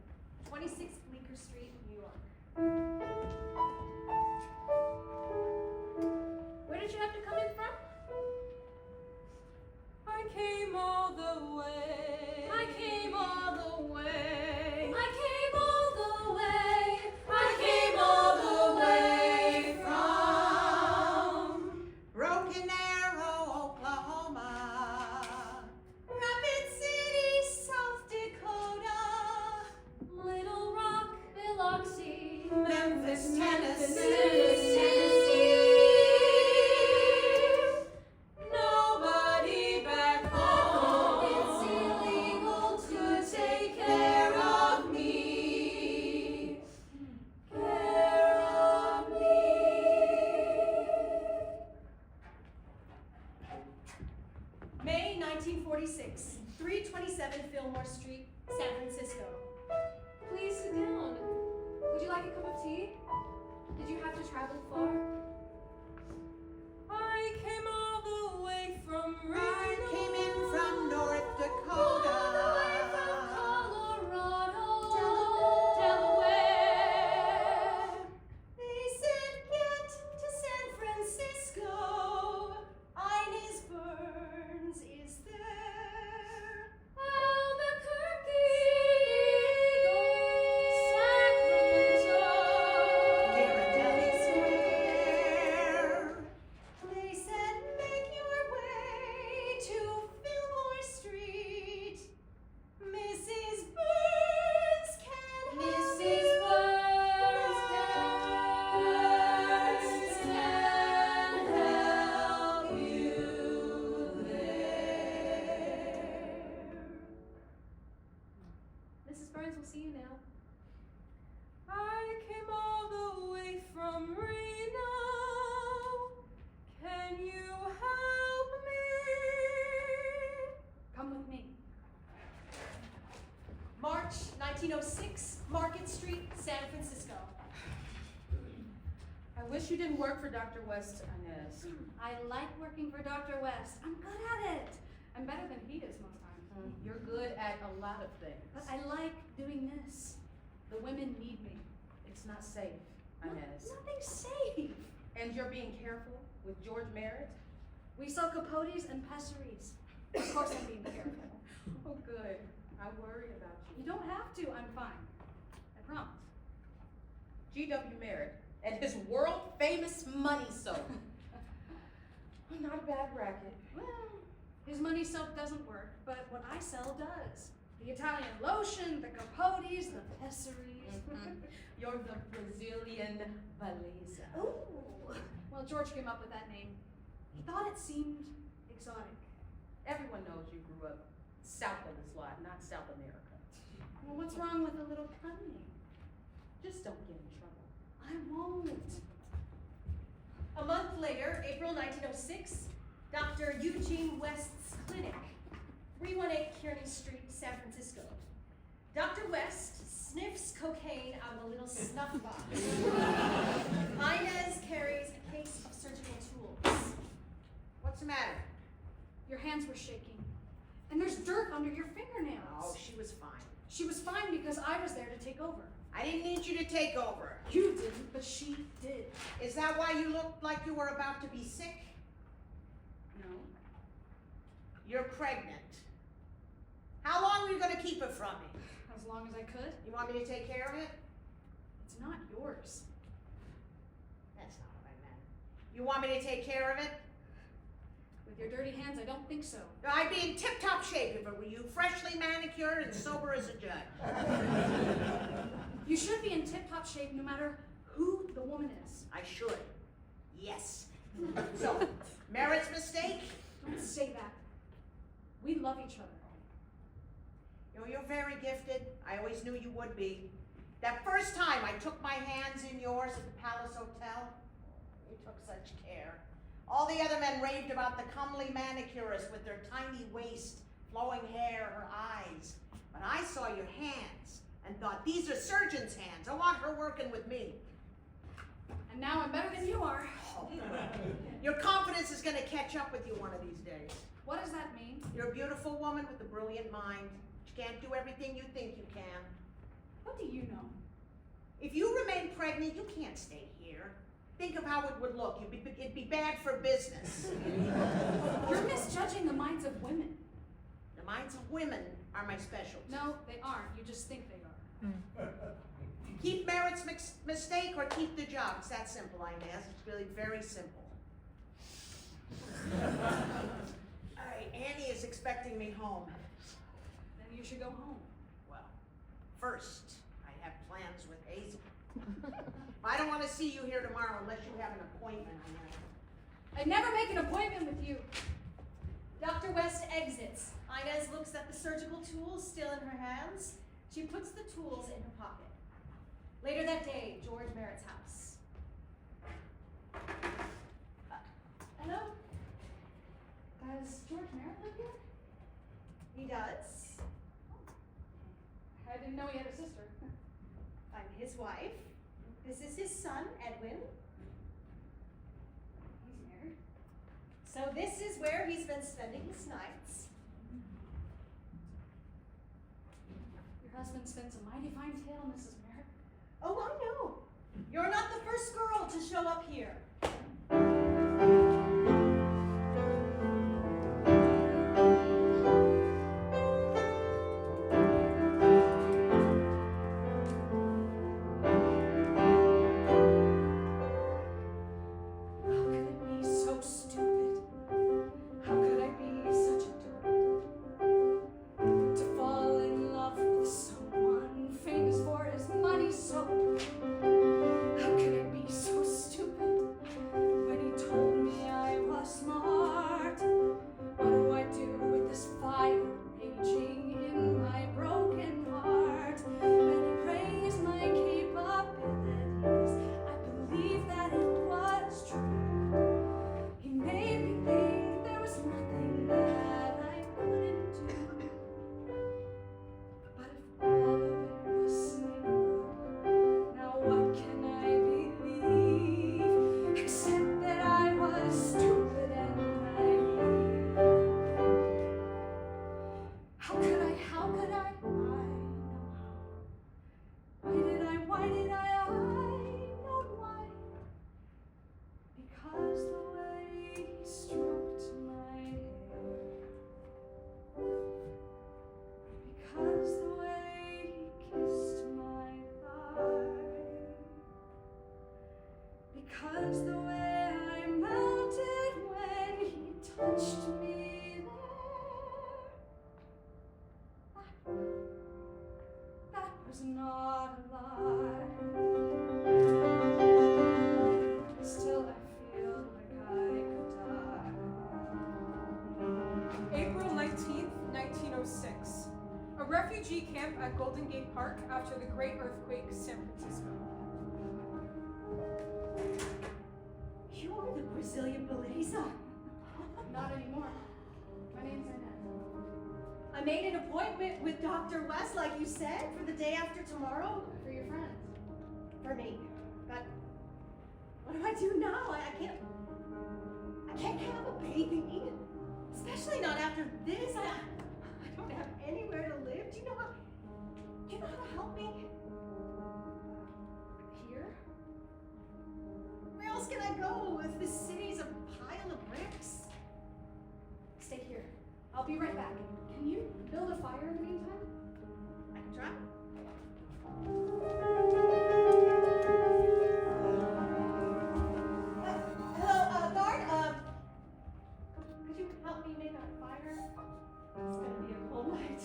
26 Bleecker Street, New York. Where did you have to come in from? I came all the way. I came all the way. I came all the way. I came all the way from Broken Arrow, Oklahoma. Rapid City, South Dakota. Little Rock, Biloxi. Memphis, Tennessee. Nobody back home. It's illegal to take care of me. Care of me. May 1946, 327 Fillmore Street, San Francisco. Please sit down. Would you like a cup of tea? Did you have to travel far? I came all the way from I came in from North All the Dakota. way from Colorado, Delaware. Burns, we'll see you now. I came all the way from Reno. Can you help me? Come with me. March 1906, Market Street, San Francisco. I wish you didn't work for Dr. West, Inez. I like working for Dr. West. I'm good at it. I'm better than he is most times. You're good at a lot of things. But I like doing this. The women need me. It's not safe, Inez. Nothing's safe. And you're being careful with George Merritt? We sell capotes and pessaries. Of course I'm being careful. Oh, good. I worry about you. You don't have to. I'm fine. I promise. G.W. Merritt and his world-famous money soap. Not a bad racket. Well, his money soap doesn't work, but what I sell does. The Italian lotion, the capotes, the pessaries. You're the Brazilian Beleza. Ooh. Well, George came up with that name. He thought it seemed exotic. Everyone knows you grew up south of this lot, not South America. Well, what's wrong with a little cunning? Just don't get in trouble. I won't. A month later, April 1906, Dr. Eugene West's clinic, 318 Kearney Street, San Francisco. Dr. West sniffs cocaine out of a little snuff box. Inez carries a case of surgical tools. What's the matter? Your hands were shaking. And there's dirt under your fingernails. Oh, she was fine. She was fine because I was there to take over. I didn't need you to take over. You didn't, but she did. Is that why you looked like you were about to be sick? No. You're pregnant. How long were you going to keep it from me? As long as I could. You want me to take care of it? It's not yours. That's not what I meant. You want me to take care of it? With your dirty hands, I don't think so. I'd be in tip-top shape if it were you, freshly manicured and sober as a judge. You should be in tip-top shape no matter who the woman is. I should. Yes. So, Merritt's mistake? Don't say that. We love each other. You know, you're very gifted. I always knew you would be. That first time I took my hands in yours at the Palace Hotel, you took such care. All the other men raved about the comely manicurist with their tiny waist, flowing hair, her eyes. But I saw your hands and thought, these are surgeon's hands. I want her working with me. And now I'm better than you are. Oh. Your confidence is going to catch up with you one of these days. What does that mean? You're a beautiful woman with a brilliant mind. You can't do everything you think you can. What do you know? If you remain pregnant, you can't stay here. Think of how it would look. It'd be bad for business. You're misjudging the minds of women. The minds of women are my specialty. No, they aren't. You just think they are. Keep Merritt's mistake or keep the job. It's that simple, Inez. It's really very simple. All right, Annie is expecting me home. Then you should go home. Well, first, I have plans with Hazel. I don't want to see you here tomorrow unless you have an appointment, Inez. I'd never make an appointment with you. Dr. West exits. Inez looks at the surgical tools still in her hands. She puts the tools in her pocket. Later that day, George Merritt's house. Hello? Does George Merritt live here? He does. I didn't know he had a sister. I'm his wife. This is his son, Edwin. He's married. So this is where he's been spending his nights. Your husband spends a mighty fine tale, Mrs. Merritt. Oh, I know. You're not the first girl to show up here. How could I be so stupid? was not alive. Still, I feel like I could die. April 19th, 1906. A refugee camp at Golden Gate Park after the Great Earthquake, San Francisco. You are the Brazilian Beleza. Not anymore. My name's Inez. I made an appointment with Dr. West, like you said, for the day after tomorrow. For your friends. For me. But what do I do now? I can't have a baby. Especially not after this. I don't have anywhere to live. Do you know how to help me? Here? Where else can I go if this city's a pile of bricks? Stay here. I'll be right back. Can you build a fire in the meantime? I can try. Hello, guard. Could you help me make a fire? It's gonna be a cold night.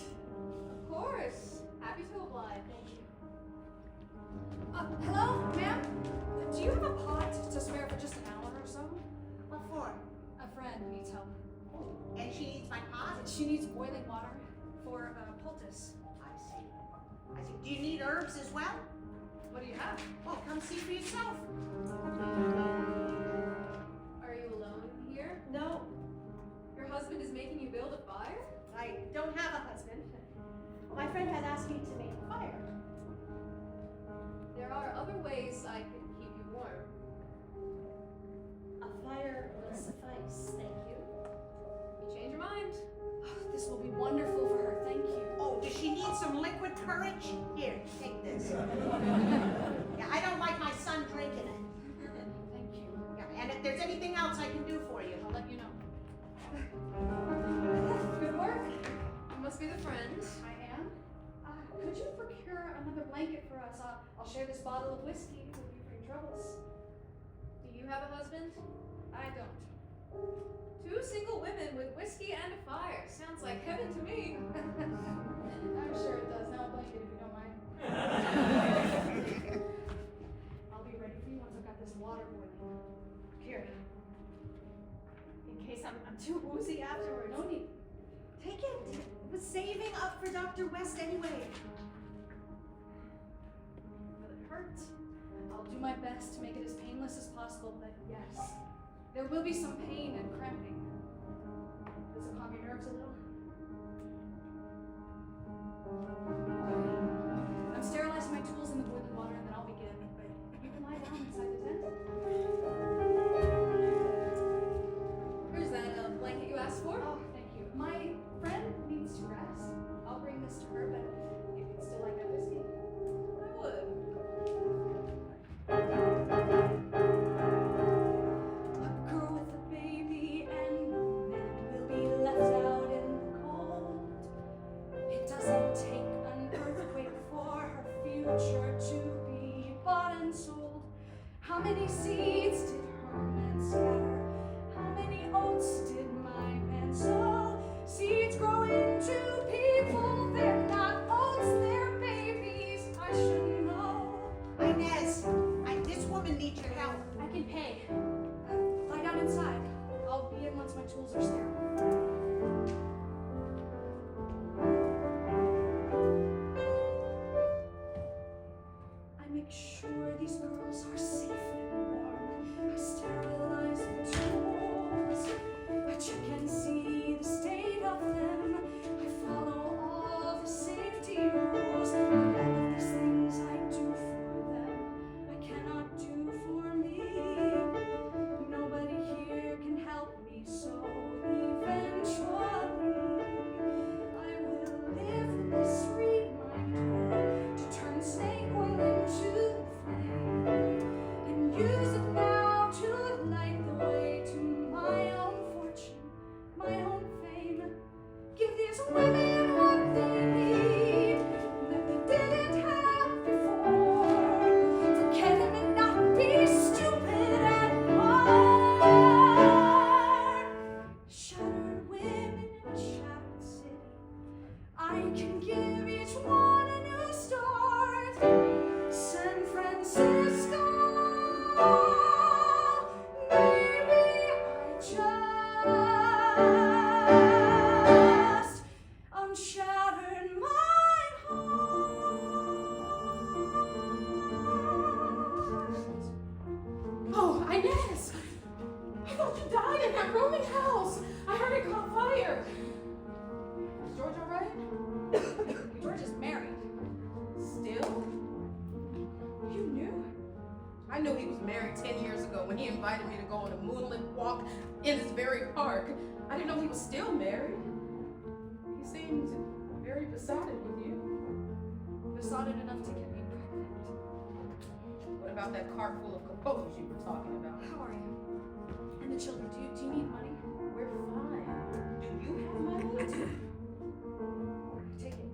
Of course. Happy to oblige. Thank you. Hello, ma'am? Do you have a pot to spare for just an hour or so? What for? A friend needs help. And she needs my pot? She needs boiling water for poultice. I see. Do you need herbs as well? What do you have? Well, come see for yourself. Are you alone here? No. Your husband is making you build a fire? I don't have a husband. My friend had asked me to make a fire. There are other ways I can keep you warm. A fire will suffice, thank you. You change your mind? This will be wonderful for her, thank you. Oh, does she need some liquid courage? Here, take this. Yeah, I don't like my son drinking it. Thank you. Yeah, and if there's anything else I can do for you, I'll let you know. Good work. You must be the friend. I am. Could you procure another blanket for us? I'll share this bottle of whiskey with you for your troubles. Do you have a husband? I don't. Two single women with whiskey and a fire. Sounds like heaven to me. I'm sure it does. Now a blanket if you don't mind. I'll be ready for you once I've got this water boiling. here. In case I'm too woozy afterwards. No need. Take it. It was saving up for Dr. West anyway. Will it hurt? I'll do my best to make it as painless as possible, but yes, there will be some pain and cramping. Does it calm your nerves a little? I'm sterilizing my tools in the boiling water and then I'll begin, but you can lie down inside the tent. Here's that blanket you asked for. Oh, thank you. My friend needs to rest. I'll bring this to her, but if you'd still like that whiskey, I would. A girl with a baby and no man will be left out in the cold. It doesn't take an earthquake for her future to be bought and sold. How many seeds did her man scatter? How many oats did my man sow? Seeds grow into people, they're not oats, they're babies. I should know. Inez, this woman needs your help. I can pay. Lie down inside. I'll be in once my tools are sterile. I make sure these girls are safe and warm. I knew he was married 10 years ago when he invited me to go on a moonlit walk in this very park. I didn't know he was still married. He seemed very besotted with you. Besotted enough to get me pregnant. What about that cart full of capotes you were talking about? How are you? And the children, do you need money? We're fine. Do you have money? I do. Take it.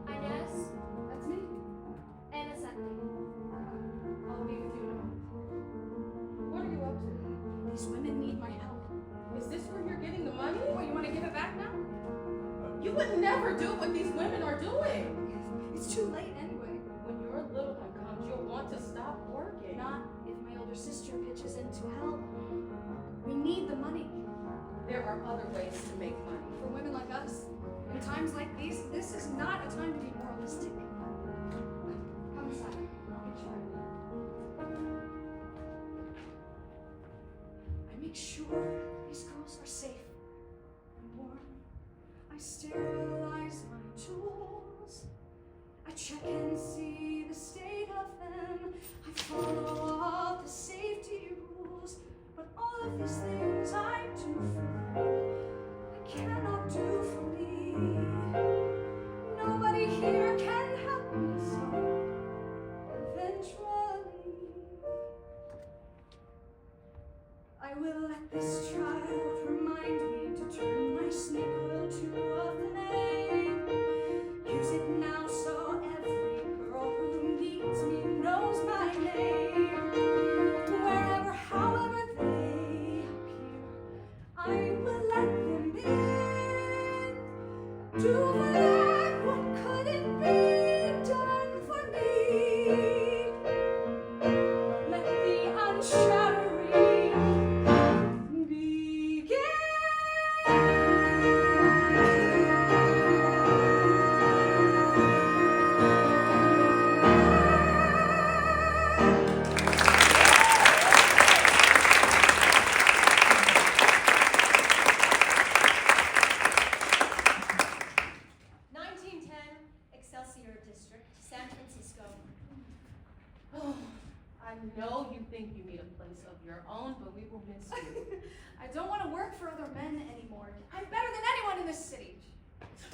Inez, That's me. Anna sent me. I'll be with you in a moment. What are you up to? These women need my help. Is this where you're getting the money? What, you want to give it back now? You would never do what these women are doing. It's too late anyway. When your little one comes, you'll want to stop working. Not if my older sister pitches in to help. We need the money. There are other ways to make money. For women like us, in times like these, this is not a time to be moralistic. Come inside. I'll get you ready. I make sure these girls are safe and warm. I sterilize my tools. I check and see the state of them. I follow all the safety rules. But all of these things I do for them, I cannot do for me. Nobody here can help me, so eventually I will let this child remind me to turn my snake oil to a flame. Use it now so every girl who needs me knows my name. Wherever, however they appear, I will let them in. Do for them what couldn't be done for me. Let the unshattering begin. San Francisco. Oh, I know you think you need a place of your own, but we will miss you. I don't want to work for other men anymore. I'm better than anyone in this city.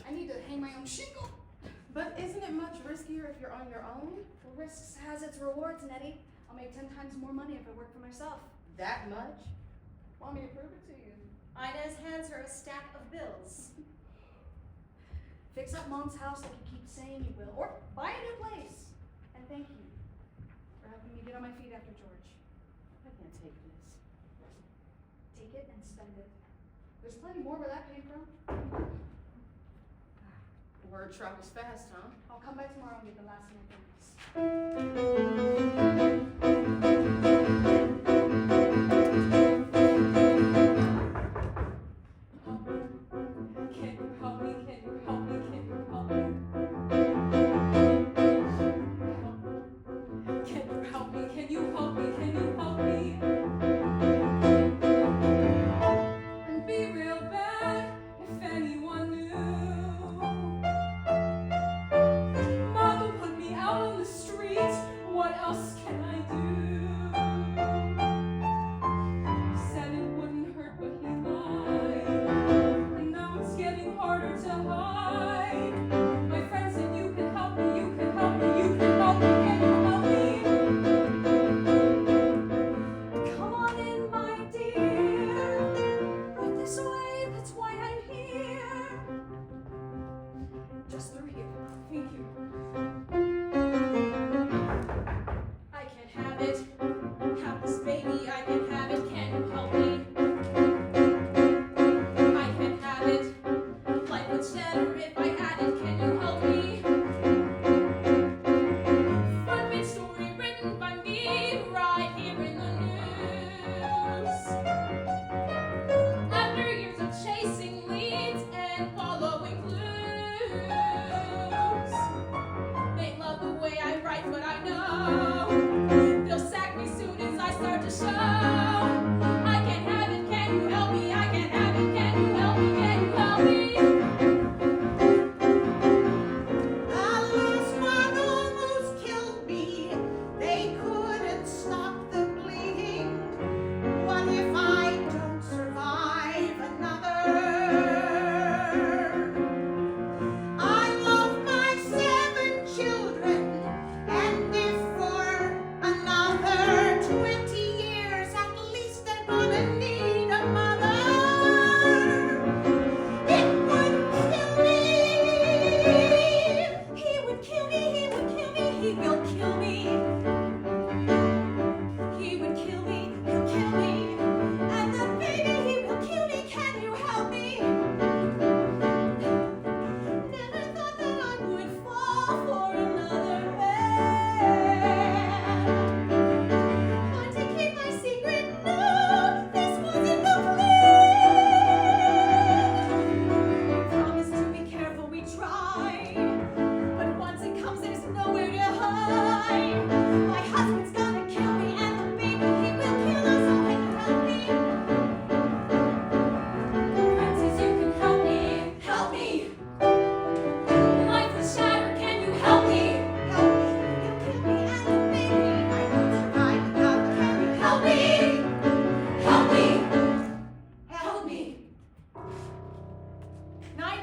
I need to hang my own shingle. But isn't it much riskier if you're on your own? Risks has its rewards, Nettie. I'll make 10 times more money if I work for myself. That much? Want me to prove it to you? Inez hands her a stack of bills. Fix up Mom's house like you keep saying you will, or buy a new place. And thank you for helping me get on my feet after George. I can't take this. Take it and spend it. There's plenty more where that came from. Word travels fast, huh? I'll come by tomorrow and get the last minute things. Can you help me? Can you help me? Can you help me? Can you help me? Can you help me? Can you help me? And be real bad if anyone knew. Mama put me out on the street. What else can I do?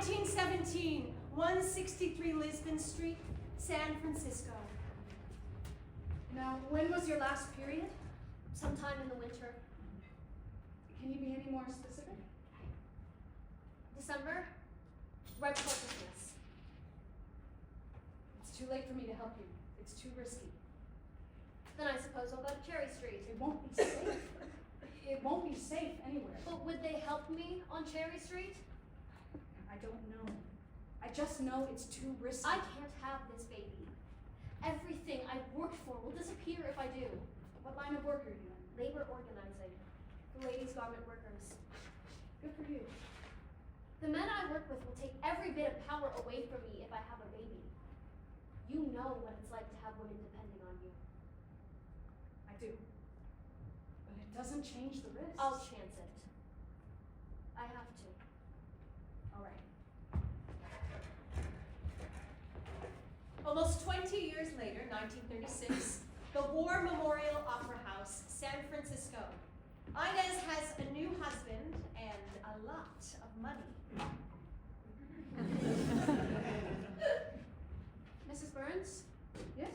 1917, 163 Lisbon Street, San Francisco. Now, when was your last period? Sometime in the winter. Can you be any more specific? December, right before Christmas. It's too late for me to help you. It's too risky. Then I suppose I'll go to Cherry Street. It won't be safe. It won't be safe anywhere. But would they help me on Cherry Street? I don't know. I just know it's too risky. I can't have this baby. Everything I've worked for will disappear if I do. What line of work are you in? Labor organizing. The ladies' garment workers. Good for you. The men I work with will take every bit of power away from me if I have a baby. You know what it's like to have women depending on you. I do. But it doesn't change the risk. I'll chance it. I have to. All right. Almost 20 years later, 1936, the War Memorial Opera House, San Francisco. Inez has a new husband and a lot of money. Mrs. Burns? Yes?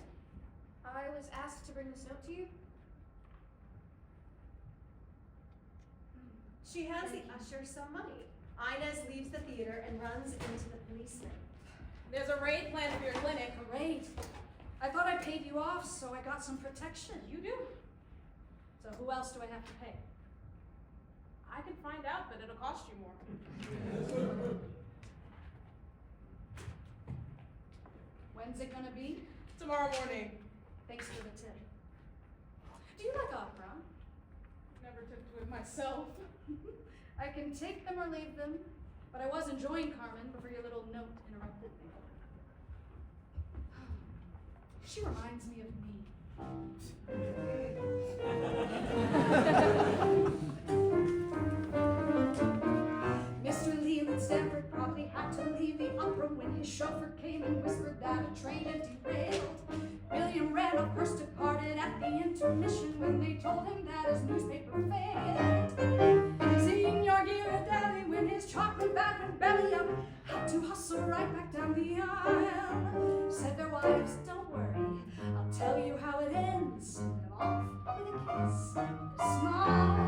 I was asked to bring this note to you. She hands the usher some money. Inez leaves the theater and runs into the policeman. There's a raid plan for your clinic. A raid? I thought I paid you off, so I got some protection. You do? So who else do I have to pay? I can find out, but it'll cost you more. When's it gonna be? Tomorrow morning. Thanks for the tip. Do you like opera? Never took to it myself. I can take them or leave them, but I was enjoying Carmen before your little note interrupted me. She reminds me of me. Mr. Leland Stanford probably had to leave the opera when his chauffeur came and whispered that a train had derailed. William Randolph first departed at the intermission when they told him that his newspaper failed. Signor Ghirardelli, when his chocolate bag went belly up, had to hustle right back down the aisle. Said their wives, don't worry, I'll tell you how it ends. And off with a kiss and a smile.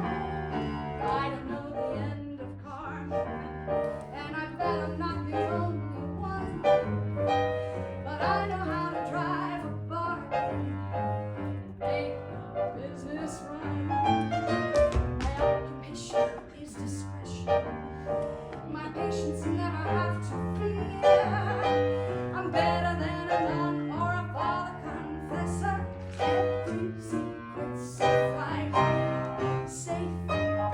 I don't know the end of Carmen, and I bet I'm not the only one. But I know how to drive a bargain and make a business run. My occupation is discretion. My patients never have to fear. I'm better than a nun or a father confessor. Every secret's safe, like safe. God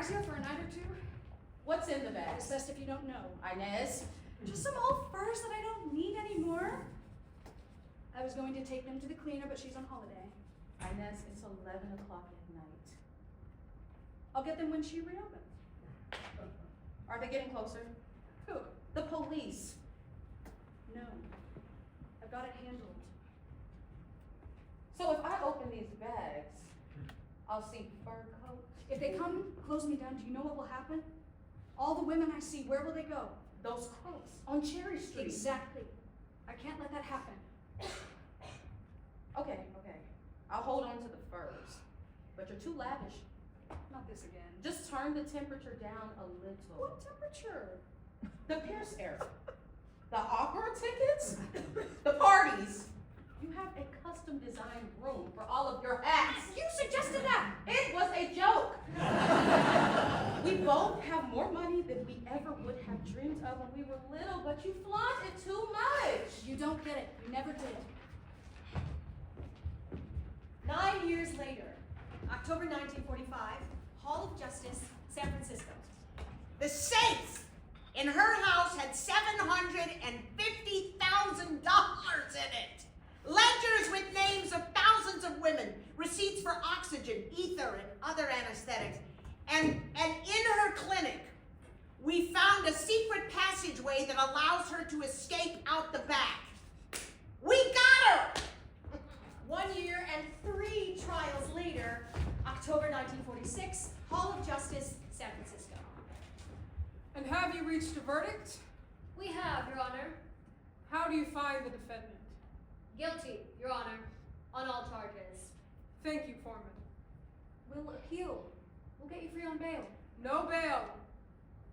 bags here for a night or two? What's in the bag? It's best if you don't know. Inez? Just some old furs that I don't need anymore. I was going to take them to the cleaner, but she's on holiday. Inez, it's 11 o'clock at night. I'll get them when she reopens. Are they getting closer? Who? The police. No. I've got it handled. So if I open these bags, I'll see fur coats. If they come close me down, do you know what will happen? All the women I see, where will they go? Those coats on Cherry Street. Exactly. I can't let that happen. Okay. I'll hold on to the furs. But you're too lavish. Not this again. Just turn the temperature down a little. What temperature? The Pierce era. The opera tickets? The parties. You have a custom designed room for all of your hats. You suggested that! It was a joke. We both have more money than we ever would have dreamed of when we were little, but you flaunt it too much. You don't get it. You never did. 9 years later, October 1945, Hall of Justice, San Francisco. The safe in her house had $750,000 in it. Ledgers with names of thousands of women, receipts for oxygen, ether, and other anesthetics. And in her clinic, we found a secret passageway that allows her to escape out the back. We got her! 1 year and 3 trials later, October 1946, Hall of Justice, San Francisco. And have you reached a verdict? We have, Your Honor. How do you find the defendant? Guilty, Your Honor, on all charges. Thank you, Foreman. We'll appeal. We'll get you free on bail. No bail.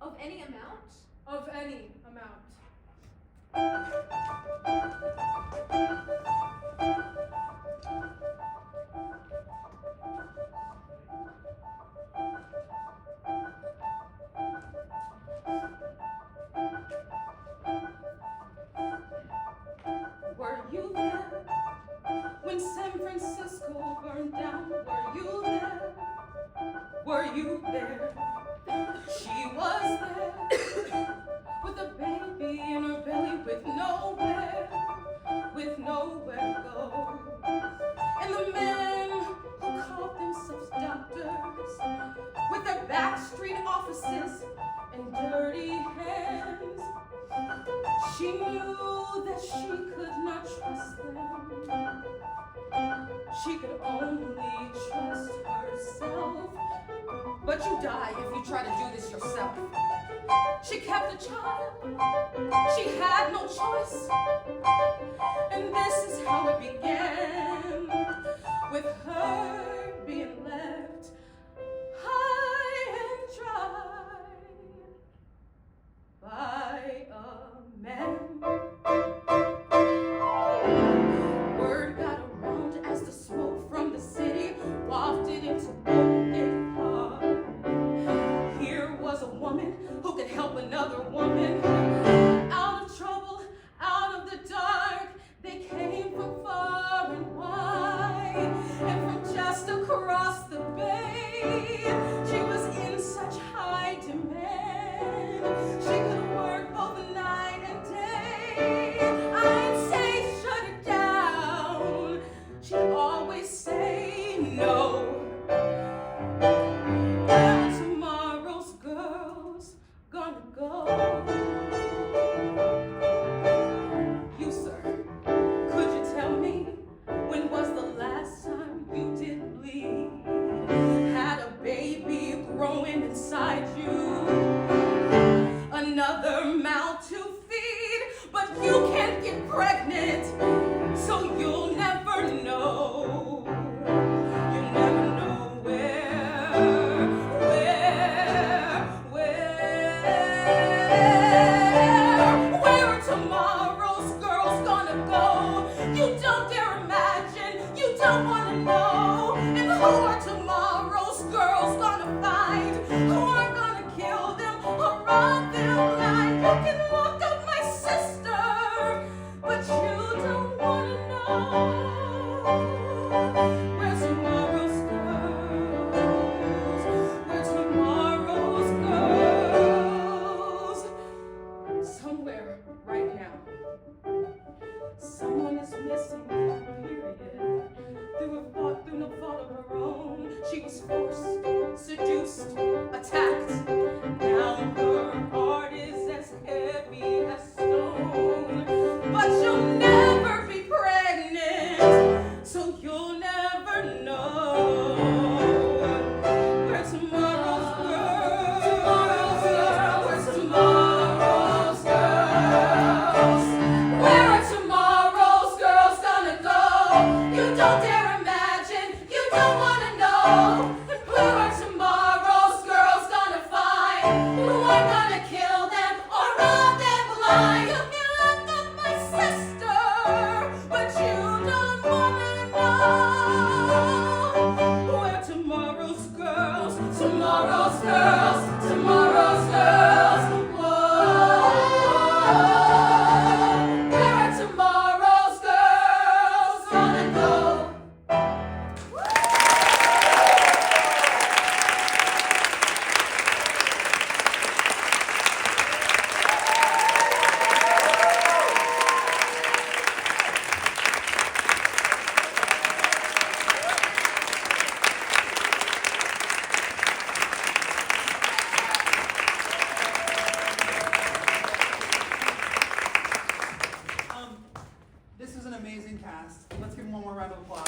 Of any amount? Of any amount. Were you there when San Francisco burned down? Were you there? Were you there? She was there with a baby in her belly with nowhere to go. And the men who called themselves doctors with their backstreet offices and dirty hands. She knew that she could not trust them. She could only trust herself. But you die if you try to do this yourself. She kept the child. She had no choice. And this is how it began, with her being left high and dry by a man. Word got around as the smoke from the city wafted into Oakgate Park. Here was a woman who could help another woman out of trouble, out of the dark. They came from far and wide, and from just across the bay. She was in such high demand. She could work both night and day. I'd say shut it down. She'd always say no. Where tomorrow's girls gonna go? You, sir, could you tell me when was the last time you did bleed? Had a baby growing inside you, another mouth to feed, but you can't get pregnant, so you'll never know. You'll never know where are tomorrow's girls gonna go? You don't dare imagine, you don't wanna know. And who are tomorrow's girls gonna find? Who are gonna kill them or rob them blind? You can lock up my sister, but you don't girls, tomorrow's girls. Whoa, where are tomorrow's girls gonna go? This is an amazing cast. Let's give them one more round of applause.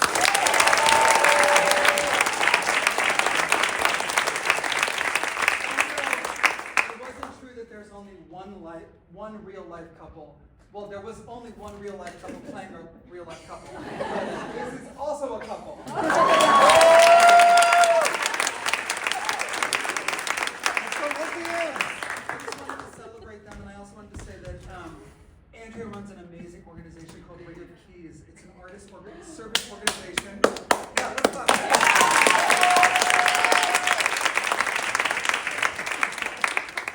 It wasn't true that there's only one real life couple. Well, there was only one real life couple playing a real life couple. This is also a couple. So look here. I just wanted to celebrate them, and I also wanted to say that Andrea runs an amazing organization called Ring of Keys. It's an artist service organization. Yeah, let's clap.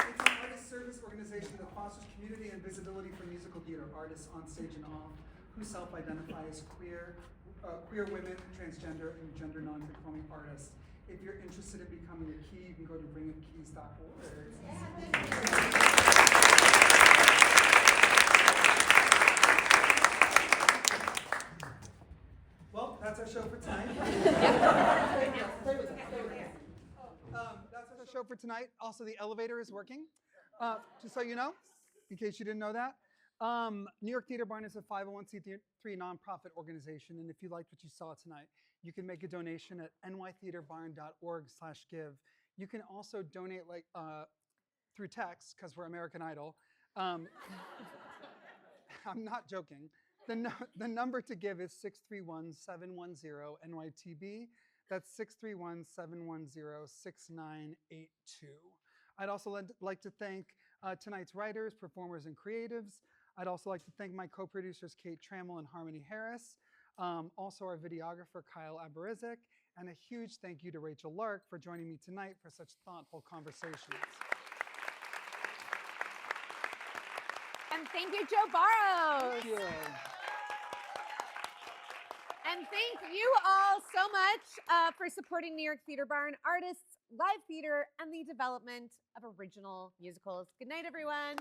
It's an artist service organization that fosters community and visibility for musical theater artists on stage and off who self-identify as queer women, transgender, and gender non-conforming artists. If you're interested in becoming a key, you can go to ringofkeys.org. Well, that's our show for tonight. That's our show for tonight. Also, the elevator is working. Just so you know, in case you didn't know that. New York Theater Barn is a 501c3 nonprofit organization, and if you liked what you saw tonight, you can make a donation at nytheaterbarn.org/give. You can also donate through text, because we're American Idol. I'm not joking. The number to give is 631-710-NYTB. That's 631-710-6982. I'd also like to thank tonight's writers, performers, and creatives. I'd also like to thank my co-producers, Kate Trammell and Harmony Harris. Also our videographer, Kyle Abarizik. And a huge thank you to Rachel Lark for joining me tonight for such thoughtful conversations. And thank you, Joe Barros. Thank you. And thank you all so much for supporting New York Theater Barn artists, live theater, and the development of original musicals. Good night, everyone.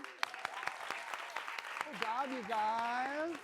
Good job, you guys.